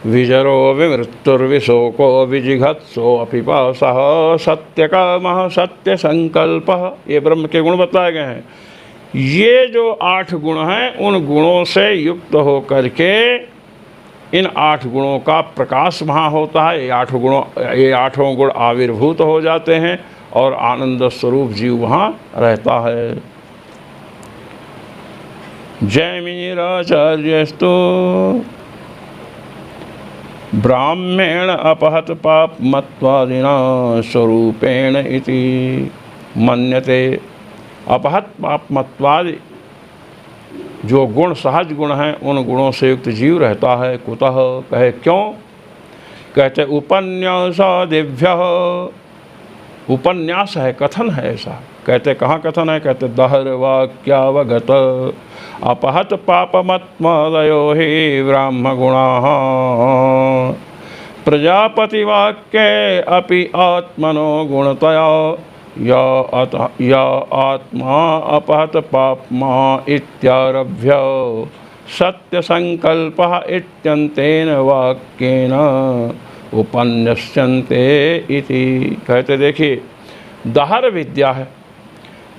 विजरो विमृत्युर्विशोको विजिघत्सो अपिपासः सत्यकामः सत्य संकल्पः, ये ब्रह्म के गुण बताए गए हैं। ये जो 8 गुण हैं, उन गुणों से युक्त हो करके इन 8 गुणों का प्रकाश वहाँ होता है। ये 8 गुण आविर्भूत हो जाते हैं और आनंद स्वरूप जीव वहाँ रहता है। जैमिनीराचार्यस्तु ब्राह्मेण अपहत पापमत्वादिना स्वरूपेण इति मन्यते। अपहत पापमत्वादि जो गुण सहज गुण हैं, उन गुणों से युक्त जीव रहता है। कुतः, कहे क्यों? कहते उपन्यासादिभ्यः, उपन्यास है, कथन है ऐसा। कहते कहाँ कथन है? कहते दहर वाक्यावगत अपहत पापमत्मादयो हि ब्राह्म गुणाः प्रजापति वाक्ये अपि आत्मनो गुणतया या आत्मा अपहत पापमा इत्यारभ्य सत्य संकल्पः इत्यन्तेन वाक्येन उपन्यस्यन्ते इति। कहते देखिए, दहर विद्या है,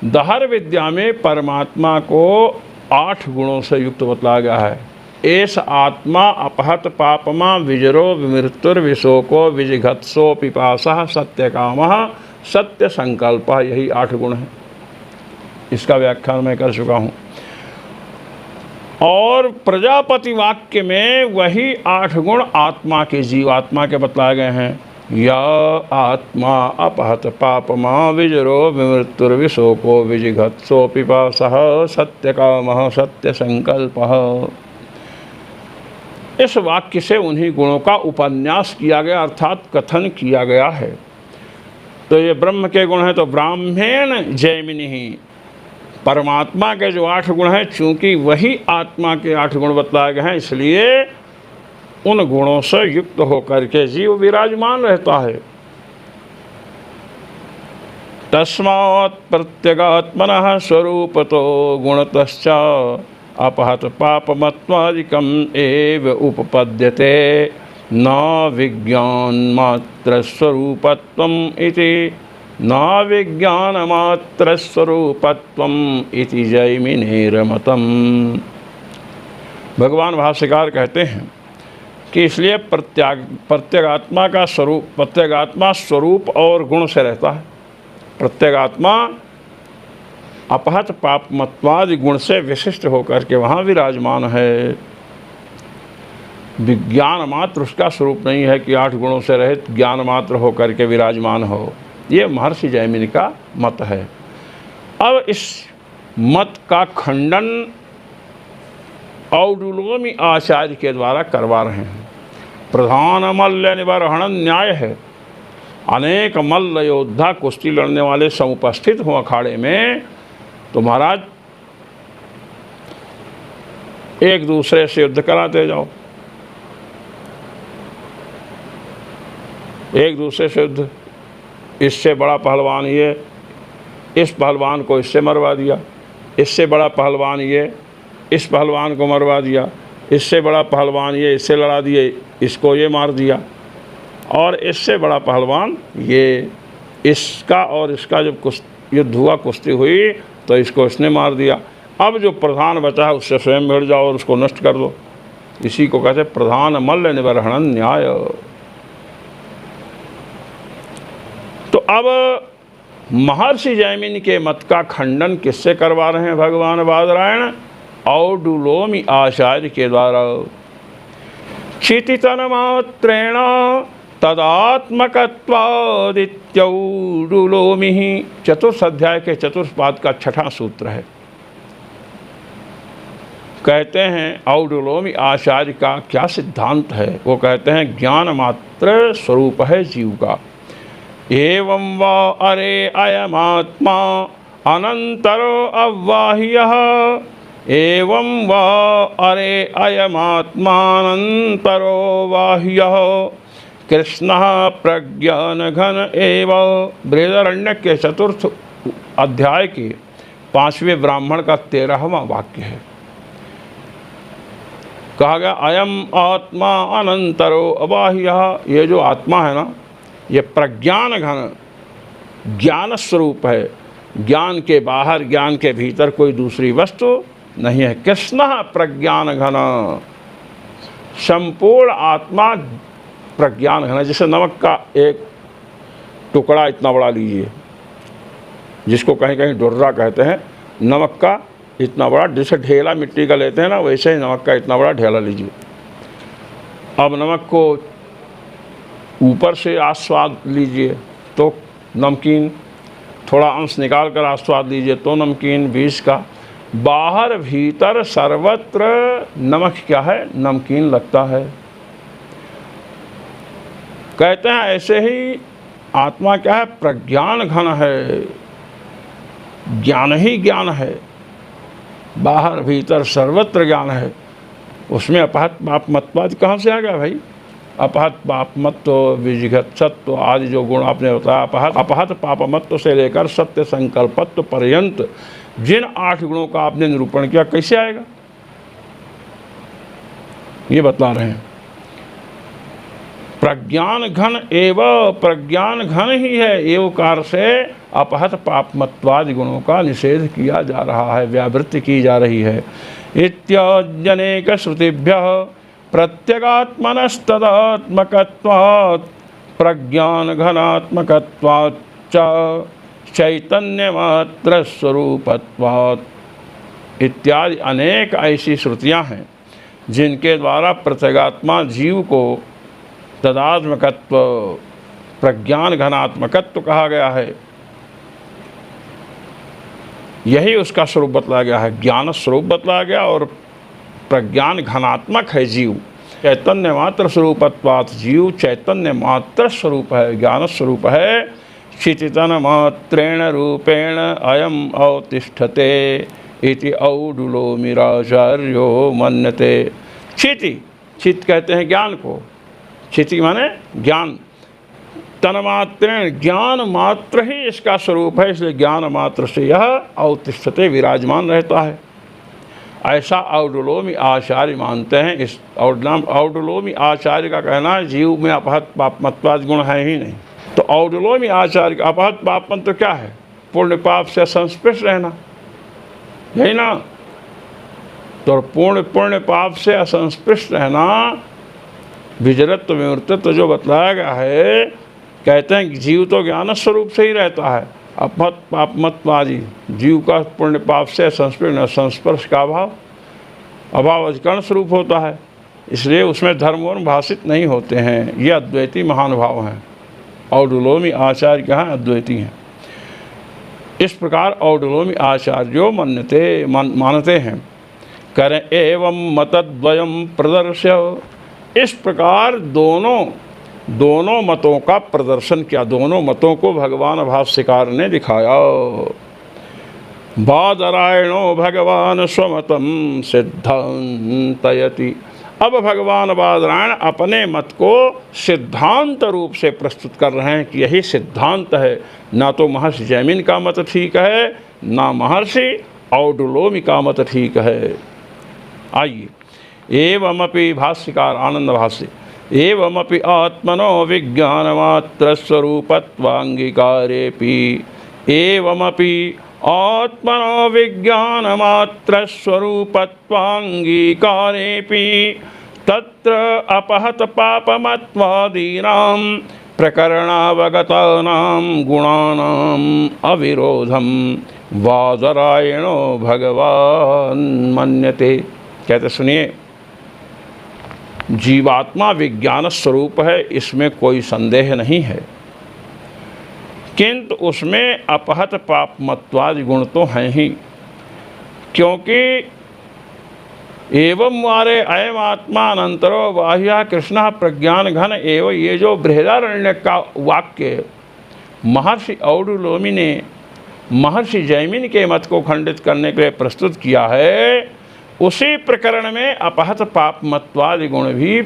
दहर विद्या में परमात्मा को 8 गुणों से युक्त बतलाया गया है। एष आत्मा अपहत पापमा विजरो विमृत्युर्विशोको विजिघत्सो पिपासः सत्यकामः सत्य संकल्प, यही 8 गुण हैं। इसका व्याख्यान मैं कर चुका हूँ। और प्रजापति वाक्य में वही 8 गुण आत्मा के, जीवात्मा के बतलाए गए हैं। या आत्मा अपहत पापमा विजरो विमृत्युर्विशोको विजिघत्सो पिपासः सत्यकामः सत्य संकल्पः। इस वाक्य से उन्हीं गुणों का उपन्यास किया गया, अर्थात कथन किया गया है। तो ये ब्रह्म के गुण हैं, तो ब्राह्मण जैमिनी ही, परमात्मा के जो 8 गुण हैं, चूंकि वही आत्मा के 8 गुण बतलाए गए हैं, इसलिए उन गुणों से युक्त होकर के जीव विराजमान रहता है। तस्मात् प्रत्यगात्मनः स्वरूपतो गुणतश्च अपहत पापमत्वादिकम् एव उपपद्यते न विज्ञानमात्रस्वरूपत्वम् इति न विज्ञानमात्रस्वरूपत्वम् इति जैमिनेरमतम्। भगवान भाष्यकार कहते हैं कि इसलिए प्रत्यगात्मा का स्वरूप, प्रत्यगात्मा स्वरूप और गुण से रहता है। प्रत्यगात्मा अपहत पापमत्वादि गुण से विशिष्ट होकर के वहाँ विराजमान है। विज्ञान मात्र उसका स्वरूप नहीं है कि 8 गुणों से रहित ज्ञान मात्र होकर के विराजमान हो। ये महर्षि जैमिनि का मत है। अब इस मत का खंडन औडुलोमी आचार्य के द्वारा करवा रहे हैं। प्रधान मल्ल निबर्हण न्याय है। अनेक मल्ल योद्धा कुश्ती लड़ने वाले समुपस्थित हों अखाड़े में, तो महाराज एक दूसरे से युद्ध कराते जाओ, एक दूसरे से युद्ध। इससे बड़ा पहलवान ये इस पहलवान को इससे मरवा दिया, इससे बड़ा पहलवान ये इस पहलवान को मरवा दिया, इससे बड़ा पहलवान ये इससे लड़ा दिए, इसको ये मार दिया, और इससे बड़ा पहलवान ये इसका और इसका जब युद्ध हुआ, कुश्ती हुई, तो इसको इसने मार दिया। अब जो प्रधान बचा है उससे स्वयं भिड़ जाओ और उसको नष्ट कर दो। इसी को कहते प्रधान मल्ल निबर्हण न्याय। तो अब महर्षि जैमिनि के मत का खंडन किससे करवा रहे हैं भगवान बादरायण? औडुलोमी आचार्य के द्वारा। चितितन मात्रेण तदात्मकत्वादित्यौडुलोमी ही चतुर्थ अध्याय के चतुर्थ पाद का 6वां सूत्र है। कहते हैं औडुलोमी आचार्य का क्या सिद्धांत है? वो कहते हैं ज्ञान मात्र स्वरूप है जीव का। एवं वा अरे अयमात्मा अनंतरो अव्वाह्यः, एवं वा अरे अयमात्मानंतरो वाह्यः कृष्णः प्रज्ञान घन एव। बृहदारण्यक के चतुर्थ अध्याय के 5वें ब्राह्मण का 13वां वाक्य है। कहा गया अयम आत्मा अनंतरो अबाह्यः। ये जो आत्मा है ना, ये प्रज्ञान घन ज्ञान स्वरूप है। ज्ञान के बाहर, ज्ञान के भीतर कोई दूसरी वस्तु नहीं है। कृष्ण प्रज्ञान घन, संपूर्ण आत्मा प्रज्ञान घन है। जैसे नमक का एक टुकड़ा इतना बड़ा लीजिए, जिसको कहीं कहीं डुर्रा कहते हैं, नमक का इतना बड़ा, जैसे ढेला मिट्टी का लेते हैं ना, वैसे ही नमक का इतना बड़ा ढेला लीजिए। अब नमक को ऊपर से आस्वाद लीजिए तो नमकीन, थोड़ा अंश निकाल कर आस्वाद लीजिए तो नमकीन, बीज का बाहर भीतर सर्वत्र नमक क्या है? नमकीन लगता है। कहते हैं ऐसे ही आत्मा क्या है? प्रज्ञान घन है, ज्ञान ही ज्ञान है, बाहर भीतर सर्वत्र ज्ञान है। उसमें अपहत पापमत्वादि कहाँ से आ गया भाई? अपहत पापमत्व, विजिघत्सत्व आदि जो गुण आपने बताया, अपहत पापमत्व से लेकर सत्य संकल्पत्व पर्यंत जिन 8 गुणों का आपने निरूपण किया, कैसे आएगा? ये बता रहे हैं। प्रज्ञान घन एव, प्रज्ञान घन ही है। एवकार से अपहत पापमत्वादि गुणों का निषेध किया जा रहा है, व्यावृत्ति की जा रही है। इत्याद्यनेक श्रुतिभ्यः प्रत्यगात्मनस्तदात्मकत्वात् प्रज्ञान घनात्मकत्वात् च चैतन्य मात्र स्वरूपत्वात् इत्यादि अनेक ऐसी श्रुतियां हैं जिनके द्वारा प्रत्यगात्मा जीव को तदात्मकत्व, प्रज्ञान घनात्मकत्व कहा गया है। यही उसका स्वरूप बतलाया गया है, ज्ञान स्वरूप बतलाया गया, और प्रज्ञान घनात्मक है जीव। चैतन्य मात्र स्वरूपत्वात्, जीव चैतन्य मात्र स्वरूप है, ज्ञान स्वरूप है, क्षितितन्मात्रेण रूपेण अयम अवतिष्ठते इति औडुलोमिराचार्यो मन्यते। क्षिति, चित कहते हैं ज्ञान को, क्षिति माने ज्ञान, तन्मात्रेण ज्ञान मात्र ही इसका स्वरूप है, इसलिए ज्ञान मात्र से यह अवतिष्ठते विराजमान रहता है। ऐसा औडुलोमी आचार्य मानते हैं। इस औडुलोमी आचार्य का कहना है जीव में अपहत पापमत्वादि गुण है ही नहीं। तो औडुलोमी आचार्य का अपहत पापमत तो क्या है? पुण्य पाप से संस्पृष्ट रहना, यही ना। तो पुण्य पाप से असंस्पृष्ट रहना, विजरत्व विमृतत्व जो बताया गया है, कहते हैं कि जीव तो ज्ञान स्वरूप से ही रहता है। अपहत पापमत्वादि जीव का पुण्य पाप से संस्पर्श का अभाव अधिकरण स्वरूप होता है, इसलिए उसमें धर्म भाषित नहीं होते हैं। ये अद्वैती महान भाव हैं। औडुलोमी आचार्य क्या हैं? अद्वैती हैं। इस प्रकार औडुलोमी आचार्यो मानते हैं। करें एवं मतद्वयम प्रदर्श्य, इस प्रकार दोनों मतों का प्रदर्शन किया, दोनों मतों को भगवान भाष्यकार ने दिखाया। बादरायणो भगवान स्वमतम सिद्धांतयति, अब भगवान बादरायण अपने मत को सिद्धांत रूप से प्रस्तुत कर रहे हैं कि यही सिद्धांत है। ना तो महर्षि जैमिन का मत ठीक है, ना महर्षि औडुलोमी का मत ठीक है। आइए, एवमपि भाष्यकार आनंद भाष्य, एवमपि आत्मनो विज्ञानमात्र स्वरूपत्वांगीकारेपि, एवमपि आत्मनो विज्ञानमात्र स्वरूपत्वांगीकारेपि तत्र अपहत पापमत्वादीनां प्रकरणावगतानां गुणानां अविरोधम वादरायणो भगवान मन्यते। कहते सुनिए, जीवात्मा विज्ञान स्वरूप है, इसमें कोई संदेह नहीं है, किंतु उसमें अपहत पापमत्वादि गुण तो हैं ही। क्योंकि एवं वारे अयम आत्मा अनंतरो बाह्य कृष्ण प्रज्ञान घन एवं, ये जो बृहदारण्यक का वाक्य महर्षि औडुलोमी ने महर्षि जैमिन के मत को खंडित करने के लिए प्रस्तुत किया है, उसी प्रकरण में अपहत पापमत्वादि गुण भी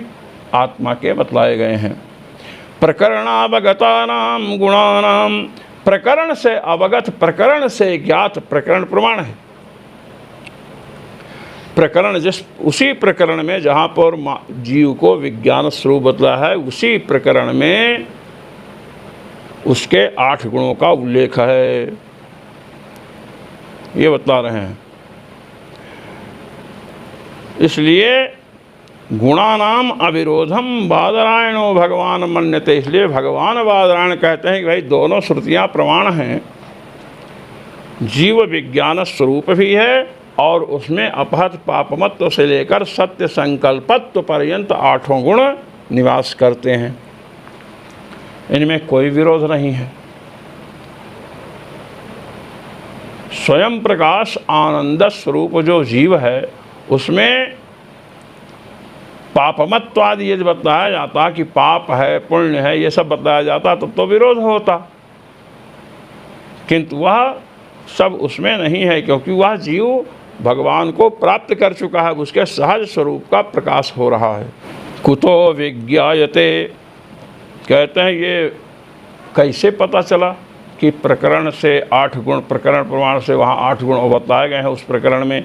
आत्मा के बतलाए गए हैं। प्रकरणावगतानां गुणानां, प्रकरण से अवगत, प्रकरण से ज्ञात, प्रकरण प्रमाण है। प्रकरण उसी प्रकरण में जहाँ पर जीव को विज्ञान स्वरूप बतला है, उसी प्रकरण में उसके 8 गुणों का उल्लेख है, ये बतला रहे हैं। इसलिए गुणानाम अविरोधम बादरायणो भगवान मन्यते, इसलिए भगवान बादरायण कहते हैं कि भाई दोनों श्रुतियाँ प्रमाण हैं। जीव विज्ञान स्वरूप भी है और उसमें अपहत पापमत्व से लेकर सत्य संकल्पत्व पर्यंत 8 गुण निवास करते हैं, इनमें कोई विरोध नहीं है। स्वयं प्रकाश आनंद स्वरूप जो जीव है, उसमें पापमत्वादि यदि बताया जाता कि पाप है पुण्य है, ये सब बताया जाता तो विरोध होता, किंतु वह सब उसमें नहीं है, क्योंकि वह जीव भगवान को प्राप्त कर चुका है, उसके सहज स्वरूप का प्रकाश हो रहा है। कुतो विज्ञायते, कहते हैं ये कैसे पता चला कि प्रकरण से 8 गुण, प्रकरण प्रमाण से वहाँ 8 गुण बताए गए हैं उस प्रकरण में।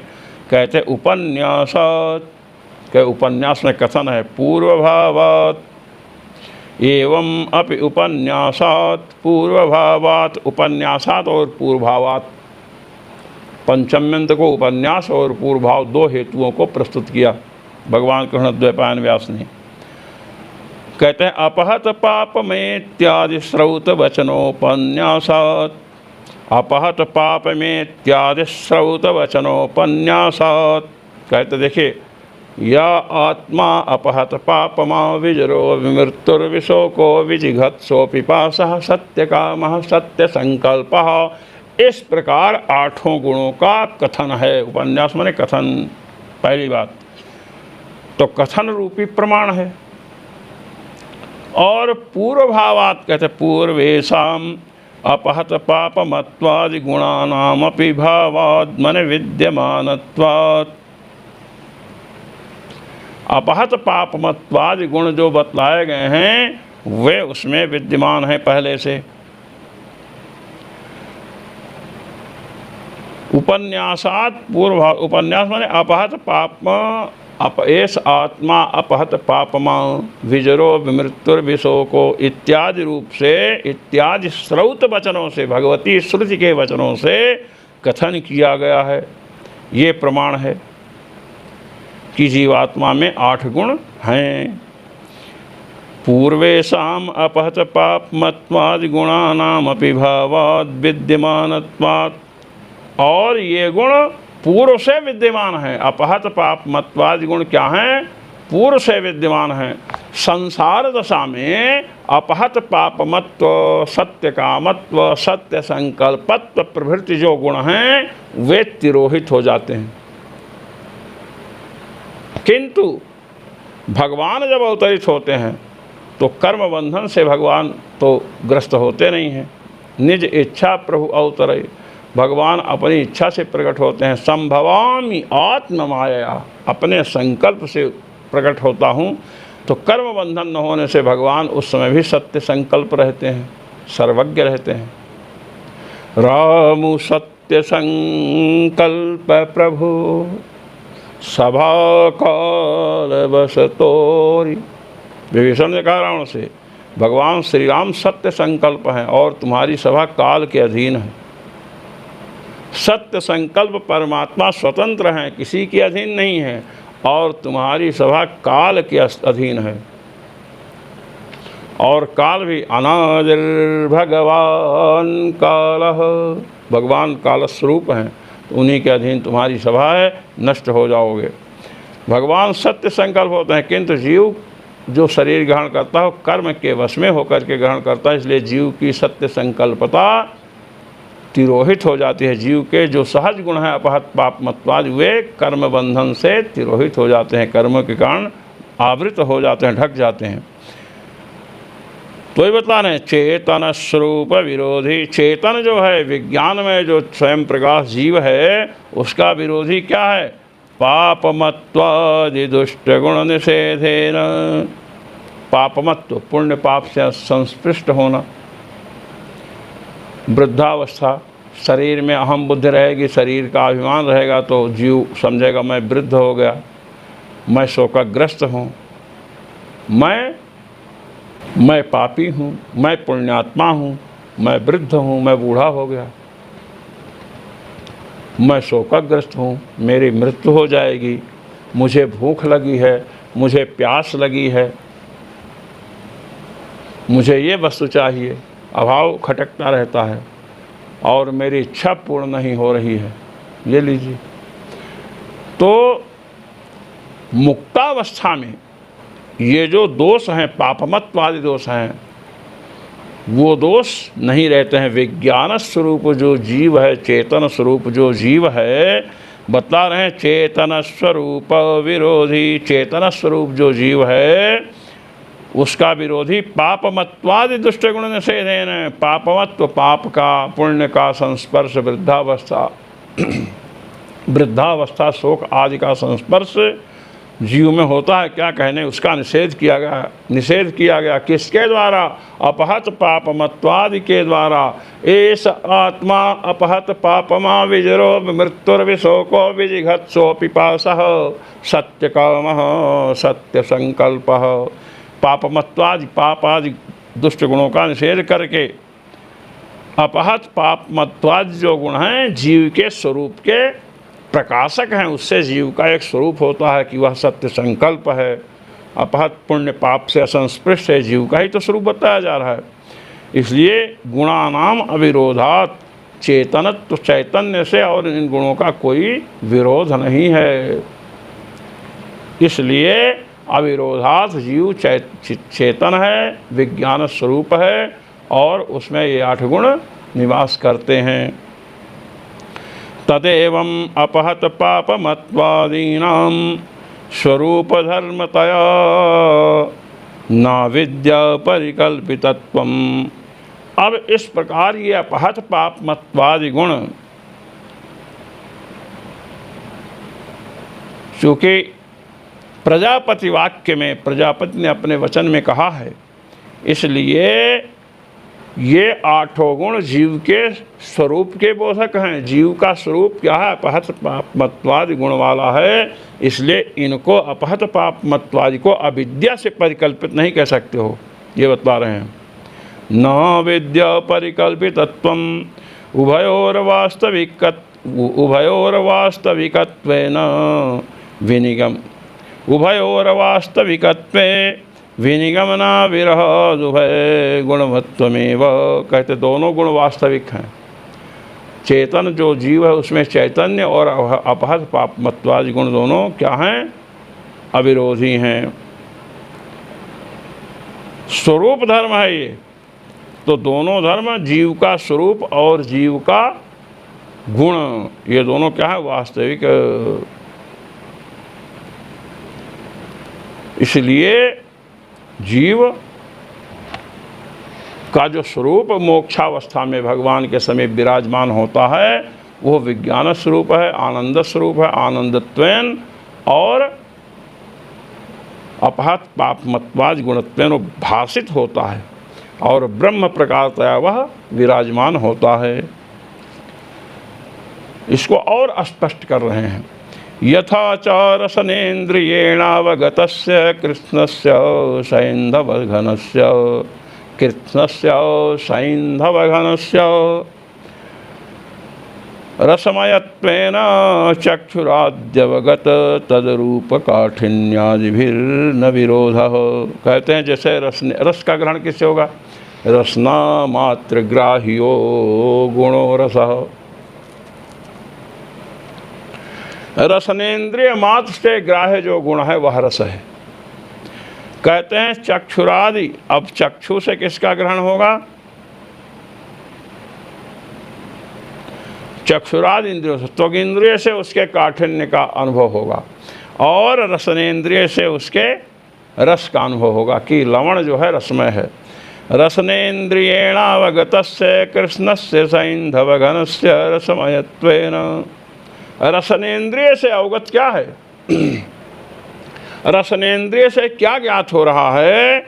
कहते उपन्यासात्, के उपन्यास में कथन है पूर्वभावात्, एवं अपि उपन्यासात् पूर्वभावात्, उपन्यासात् और पूर्वभावात्, पंचम्यंत को उपन्यास और पूर्वभाव 2 हेतुओं को प्रस्तुत किया भगवान कृष्णद्वैपायन व्यास ने। कहते हैं अपहत पाप में इत्यादि श्रौत वचनोपन्यासात्, अपहत पाप में इत्यादि श्रौत वचनोपन्यासात्। कहते देखिए, या आत्मा अपहत पापमा विजरो विमृत्युर्विशोको विजिघत्सो पिपासः सत्यकामः सत्य संकल्पः, इस प्रकार 8 गुणों का कथन है। उपन्यास माने कथन, पहली बात तो कथन रूपी प्रमाण है। और पूर्वभावात्, कहते पूर्वेशाम अपहत पापमत्वादि गुणानामपि भावाद् मन विद्यमानत्वात्। अपहत पापमत्वादि गुण जो बतलाए गए हैं वे उसमें विद्यमान हैं पहले से। उपन्यासात पूर्व, उपन्यास माने अपहत पाप एष आत्मा अपहत पापमा विजरो विमृत्युर्विशोको इत्यादि रूप से, इत्यादि श्रौत वचनों से, भगवती श्रुति के वचनों से कथन किया गया है। ये प्रमाण है कि जीवात्मा में 8 गुण हैं। पूर्वेशाम अपहत पापमत्वादि गुणानामपि भावाद् विद्यमानत्वात्। और ये गुण पूर्व से विद्यमान है। अपहत पापमत्वादि गुण क्या हैं? पूर्व से विद्यमान है। संसार दशा में अपहत पापमत्व, सत्य कामत्व, सत्य संकल्पत्व प्रभृति जो गुण हैं वे तिरोहित हो जाते हैं। किंतु भगवान जब अवतरित होते हैं तो कर्म बंधन से भगवान तो ग्रस्त होते नहीं हैं। निज इच्छा प्रभु अवतरे, भगवान अपनी इच्छा से प्रकट होते हैं। संभवामि आत्म माया, अपने संकल्प से प्रकट होता हूँ। तो कर्म बंधन न होने से भगवान उस समय भी सत्य संकल्प रहते हैं, सर्वज्ञ रहते हैं। रामु सत्य संकल्प प्रभु सभा काल बसतोरी। विभीषण ने कहा रावण से, भगवान श्री राम सत्य संकल्प हैं और तुम्हारी सभा काल के अधीन है। सत्य संकल्प परमात्मा स्वतंत्र हैं, किसी के अधीन नहीं है, और तुम्हारी सभा काल के अधीन है। और काल भी अनादिर भगवान कालः, भगवान काल स्वरूप हैं, तो उन्हीं के अधीन तुम्हारी सभा है, नष्ट हो जाओगे। भगवान सत्य संकल्प होते हैं, किंतु जीव जो शरीर ग्रहण करता है कर्म के वश में होकर के ग्रहण करता है, इसलिए जीव की सत्य संकल्पता तिरोहित हो जाती है। जीव के जो सहज गुण हैं अपहत पापमत्वादि वे कर्म बंधन से तिरोहित हो जाते हैं, कर्म के कारण आवृत हो जाते हैं, ढक जाते हैं। तो ये बता रहे हैं चेतन स्वरूप विरोधी। चेतन जो है विज्ञान में जो स्वयं प्रकाश जीव है उसका विरोधी क्या है? पापमत्वादि दुष्ट गुण निषेधेन। पापमत्व पुण्य पाप से संस्पृष्ट होना। वृद्धावस्था, शरीर में अहम बुद्धि रहेगी, शरीर का अभिमान रहेगा तो जीव समझेगा मैं वृद्ध हो गया, मैं शोकग्रस्त हूँ, मैं पापी हूँ, मैं पुण्यात्मा हूँ, मैं वृद्ध हूँ, मैं बूढ़ा हो गया, मैं शोकग्रस्त हूँ, मेरी मृत्यु हो जाएगी, मुझे भूख लगी है, मुझे प्यास लगी है, मुझे ये वस्तु चाहिए, अभाव खटकता रहता है और मेरी इच्छा पूर्ण नहीं हो रही है, ये लीजिए। तो मुक्तावस्था में ये जो दोष हैं, पापमत्वादि दोष हैं, वो दोष नहीं रहते हैं। विज्ञान स्वरूप जो जीव है, चेतन स्वरूप जो जीव है, बता रहे हैं चेतन स्वरूप विरोधी। चेतन स्वरूप जो जीव है उसका विरोधी पापमत्वादि दुष्ट गुण निषेधेन। पापमत्व पाप का, पुण्य का संस्पर्श, वृद्धावस्था शोक आदि का संस्पर्श जीव में होता है, क्या कहने, उसका निषेध किया गया। किसके द्वारा? अपहत पापमत्वादि के द्वारा। एष आत्मा अपहत पापमा विजरो मृत्युर्विशोको विजिघत्सो पिपासः सत्यकामः सत्य संकल्पः। पापमत्वादि पापादि दुष्ट गुणों का निषेध करके अपहत पापमत्वादि जो गुण हैं जीव के स्वरूप के प्रकाशक हैं, उससे जीव का एक स्वरूप होता है कि वह सत्य संकल्प है। अपहत पुण्य पाप से असंस्पृष्ट है, जीव का ही तो स्वरूप बताया जा रहा है। इसलिए गुणानाम अविरोधात, चेतनत्व चैतन्य से और इन गुणों का कोई विरोध नहीं है। इसलिए अविरोधात जीव चेतन है, विज्ञान स्वरूप है और उसमें ये 8 गुण निवास करते हैं। तदेवं अपहत पापमत्वादीनां स्वरूप धर्मतया न विद्या परिकल्पितत्वम् अब इस प्रकार ये अपहत पाप मत्वादि गुण, चूँकि प्रजापति वाक्य में प्रजापति ने अपने वचन में कहा है, इसलिए ये आठों गुण जीव के स्वरूप के बोधक हैं। जीव का स्वरूप क्या है? अपहत पाप मत्वादि गुण वाला है। इसलिए इनको अपहत पाप मत्वादि को अविद्या से परिकल्पित नहीं कह सकते हो, ये बतला रहे हैं। न विद्या परिकल्पितत्वम उभयोर्वास्तविकत्वेन विनिगम उभयोर्वास्तविकत्वे विनिगमना विरह उभय गुणवत्वमेव। कहते दोनों गुण वास्तविक हैं। चेतन जो जीव है उसमें चैतन्य और अपहत पाप मत्वादि गुण दोनों क्या हैं? अविरोधी हैं। स्वरूप धर्म है ये, तो दोनों धर्म जीव का स्वरूप और जीव का गुण, ये दोनों क्या है? वास्तविक। इसलिए जीव का जो स्वरूप मोक्षावस्था में भगवान के समीप विराजमान होता है वो विज्ञान स्वरूप है, आनंद स्वरूप है, आनंदत्वेन और अपहत पाप मत्वादि गुणत्वेन भाषित होता है और ब्रह्म प्रकारतया वह विराजमान होता है। इसको और स्पष्ट कर रहे हैं। यथा च रसनेन्द्रियेणावगतस्य कृष्णस्य सैन्धवघनस्य रसमयत्वेन चक्षुराद्यवगत तद्रूपकाठिन्यादिभिर्न विरोधः। कहते हैं जैसे रस का ग्रहण किससे होगा? रसना मात्र ग्राह्यो गुणो रसः। रसनेन्द्रिय मात्र से ग्राह्य जो गुण है वह रस है। कहते हैं चक्षुरादि, अब चक्षु से किसका ग्रहण होगा? चक्षुरादि इंद्रियों से, त्वग इंद्रिय से उसके काठिन्य का अनुभव होगा और रसनेन्द्रिय से उसके रस का अनुभव होगा कि लवण जो है रसमय है। रसनेन्द्रियेणावगतस्य कृष्णस्य सैन्धवघनस्य रसमयत्वेन। रसनेन्द्रिय से अवगत क्या है? रसनेन्द्रिय से क्या ज्ञात हो रहा है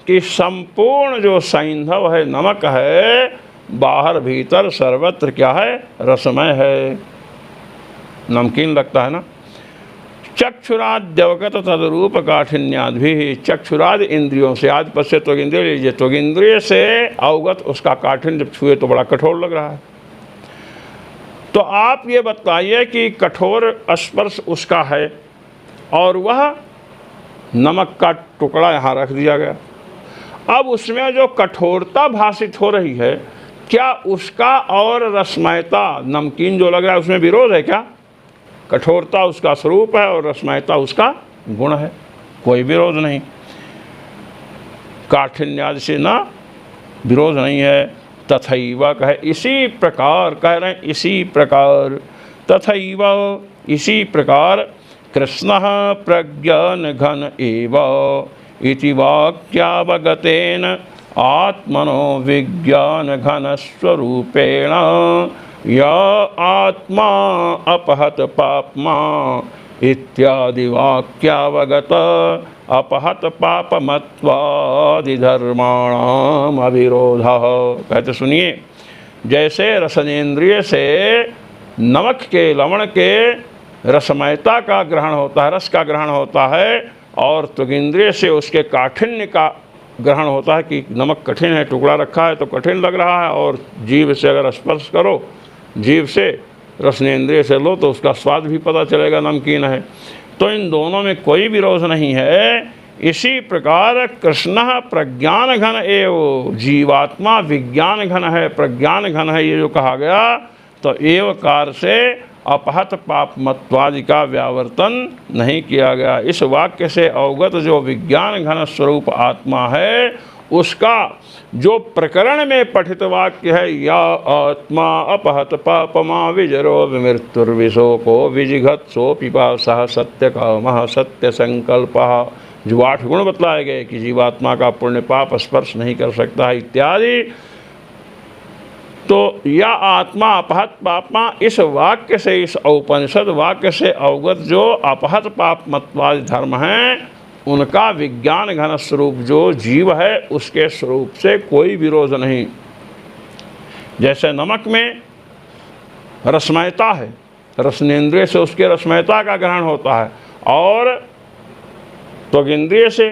कि संपूर्ण जो सैंधव है, नमक है, बाहर भीतर सर्वत्र क्या है? रसमय है, नमकीन लगता है ना। चक्षुराद्यवगत तदरूप काठिन्यादि, चक्षुरादि इंद्रियों से, आज पश्य त्वग इंद्रिय लीजिए, त्वग इंद्रिय से अवगत उसका काठिन्य जब छुए तो बड़ा कठोर लग रहा है। तो आप ये बताइए कि कठोर स्पर्श उसका है और वह नमक का टुकड़ा यहाँ रख दिया गया। अब उसमें जो कठोरता भाषित हो रही है, क्या उसका और रसमयता, नमकीन जो लग रहा है, उसमें विरोध है क्या? कठोरता उसका स्वरूप है और रसमयता उसका गुण है, कोई विरोध नहीं। काठिन्यादि से ना विरोध नहीं है। तथैव कहे इसी प्रकार, कह रहे हैं इसी प्रकार, तथैव इसी प्रकार कृष्णः प्रज्ञान घन एव इति वाक्यावगतेन आत्मनो विज्ञान घन स्वरूपेण या आत्मा अपहत पाप्मा इत्यादि वाक्यावगत अपहत पापमत्वादि धर्माणाम अविरोधः। कहते सुनिए, जैसे रसनेन्द्रिय से नमक के, लवण के रसमयता का ग्रहण होता है, रस का ग्रहण होता है, और त्वगिंद्रिय से उसके काठिन्य का ग्रहण होता है कि नमक कठिन है, टुकड़ा रखा है तो कठिन लग रहा है, और जीभ से अगर स्पर्श करो, जीभ से रसनेन्द्रिय से लो तो उसका स्वाद भी पता चलेगा, नमकीन है। तो इन दोनों में कोई विरोध नहीं है। इसी प्रकार कृष्ण प्रज्ञान घन एव, जीवात्मा विज्ञान घन है, प्रज्ञान घन है, ये जो कहा गया, तो एवकार से अपहत पाप मत्वादि का व्यावर्तन नहीं किया गया। इस वाक्य से अवगत जो विज्ञान घन स्वरूप आत्मा है, उसका जो प्रकरण में पठित वाक्य है, या आत्मा अपहत पापमा विजरो विमृत्युर्विशोको विजिघत सो पिपासः सत्य कामः सत्य संकल्पः, जो 8 गुण बतलाए गए कि जीवात्मा का पुण्य पाप स्पर्श नहीं कर सकता इत्यादि, तो या आत्मा अपहत पापमा, इस वाक्य से, इस औपनिषद वाक्य से अवगत जो अपहत पाप मतवाद धर्म हैं, उनका विज्ञान घन स्वरूप जो जीव है उसके स्वरूप से कोई विरोध नहीं। जैसे नमक में रसमयता है, रसनेन्द्रिय से उसके रसमयता का ग्रहण होता है, और त्वगिंद्रिय से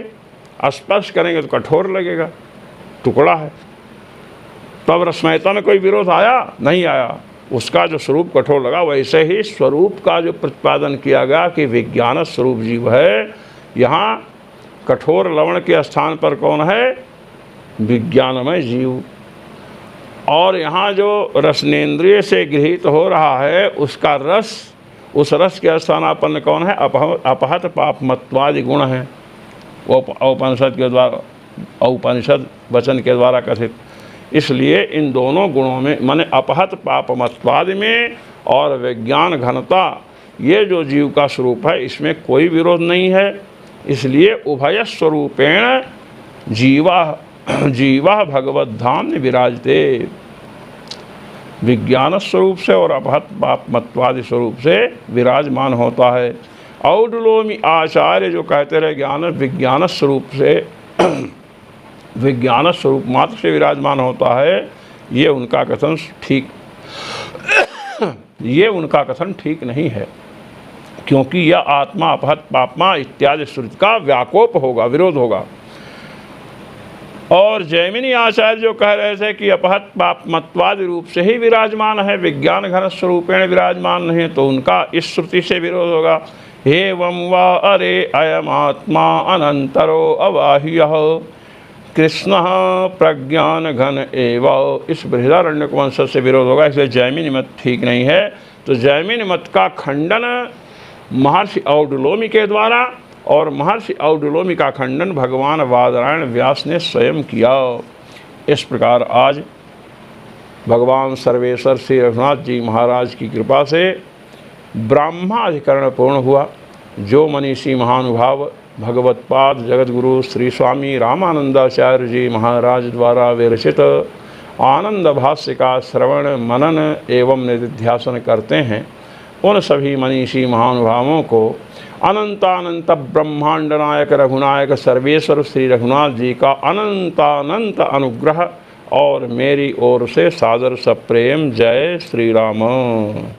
स्पर्श करेंगे तो कठोर लगेगा, टुकड़ा है। तब रसमयता में कोई विरोध आया? नहीं आया, उसका जो स्वरूप कठोर लगा। वैसे ही स्वरूप का जो प्रतिपादन किया गया कि विज्ञान स्वरूप जीव है, यहाँ कठोर लवण के स्थान पर कौन है? विज्ञानमय जीव। और यहाँ जो रसनेन्द्रिय से गृहीत हो रहा है उसका रस, उस रस के स्थानापन्न कौन है? अपहत पाप मतवादि गुण है, वो औपनिषद के द्वारा, औपनिषद वचन के द्वारा कथित। इसलिए इन दोनों गुणों में, माने अपहत पाप मतवादि में और विज्ञान घनता, ये जो जीव का स्वरूप है इसमें कोई विरोध नहीं है। इसलिए उभय स्वरूपेण जीवा भगवत धाम विराजते, विज्ञान स्वरूप से और अपहत पाप मतवादि स्वरूप से विराजमान होता है। औडुलोमी आचार्य जो कहते रहे ज्ञान विज्ञान स्वरूप से, विज्ञान स्वरूप मात्र से विराजमान होता है, ये उनका कथन ठीक ये उनका कथन ठीक नहीं है, क्योंकि यह आत्मा अपहत पापमा इत्यादि श्रुति का व्याकोप होगा, विरोध होगा। और जैमिनी आचार्य जो कह रहे थे कि अपहत पाप मतवादि रूप से ही विराजमान है, विज्ञान घन स्वरूपेण विराजमान नहीं, तो उनका इस श्रुति से विरोध होगा। एवं वा अरे अयम आत्मा अनंतरो अवाह्य कृष्ण प्रज्ञान घन एवं, इस बृहदारण्यक वंश से विरोध होगा। इसलिए जैमिनी मत ठीक नहीं है। तो जैमिनी मत का खंडन महर्षि औडुलोमी के द्वारा, और महर्षि औडुलोमी का खंडन भगवान बादरायण व्यास ने स्वयं किया। इस प्रकार आज भगवान सर्वेश्वर श्री रघुनाथ जी महाराज की कृपा से ब्राह्माधिकरण पूर्ण हुआ। जो मनीषी महानुभाव भगवत्पाद जगतगुरु श्री स्वामी रामानंदाचार्य जी महाराज द्वारा विरचित आनंद भाष्य का श्रवण मनन एवं निधिध्यासन करते हैं, उन सभी मनीषी महानुभावों को अनंतानंत ब्रह्मांड नायक रघुनायक सर्वेश्वर श्री रघुनाथ जी का अनंतानंत अनुग्रह और मेरी ओर से सादर सप्रेम जय श्री राम।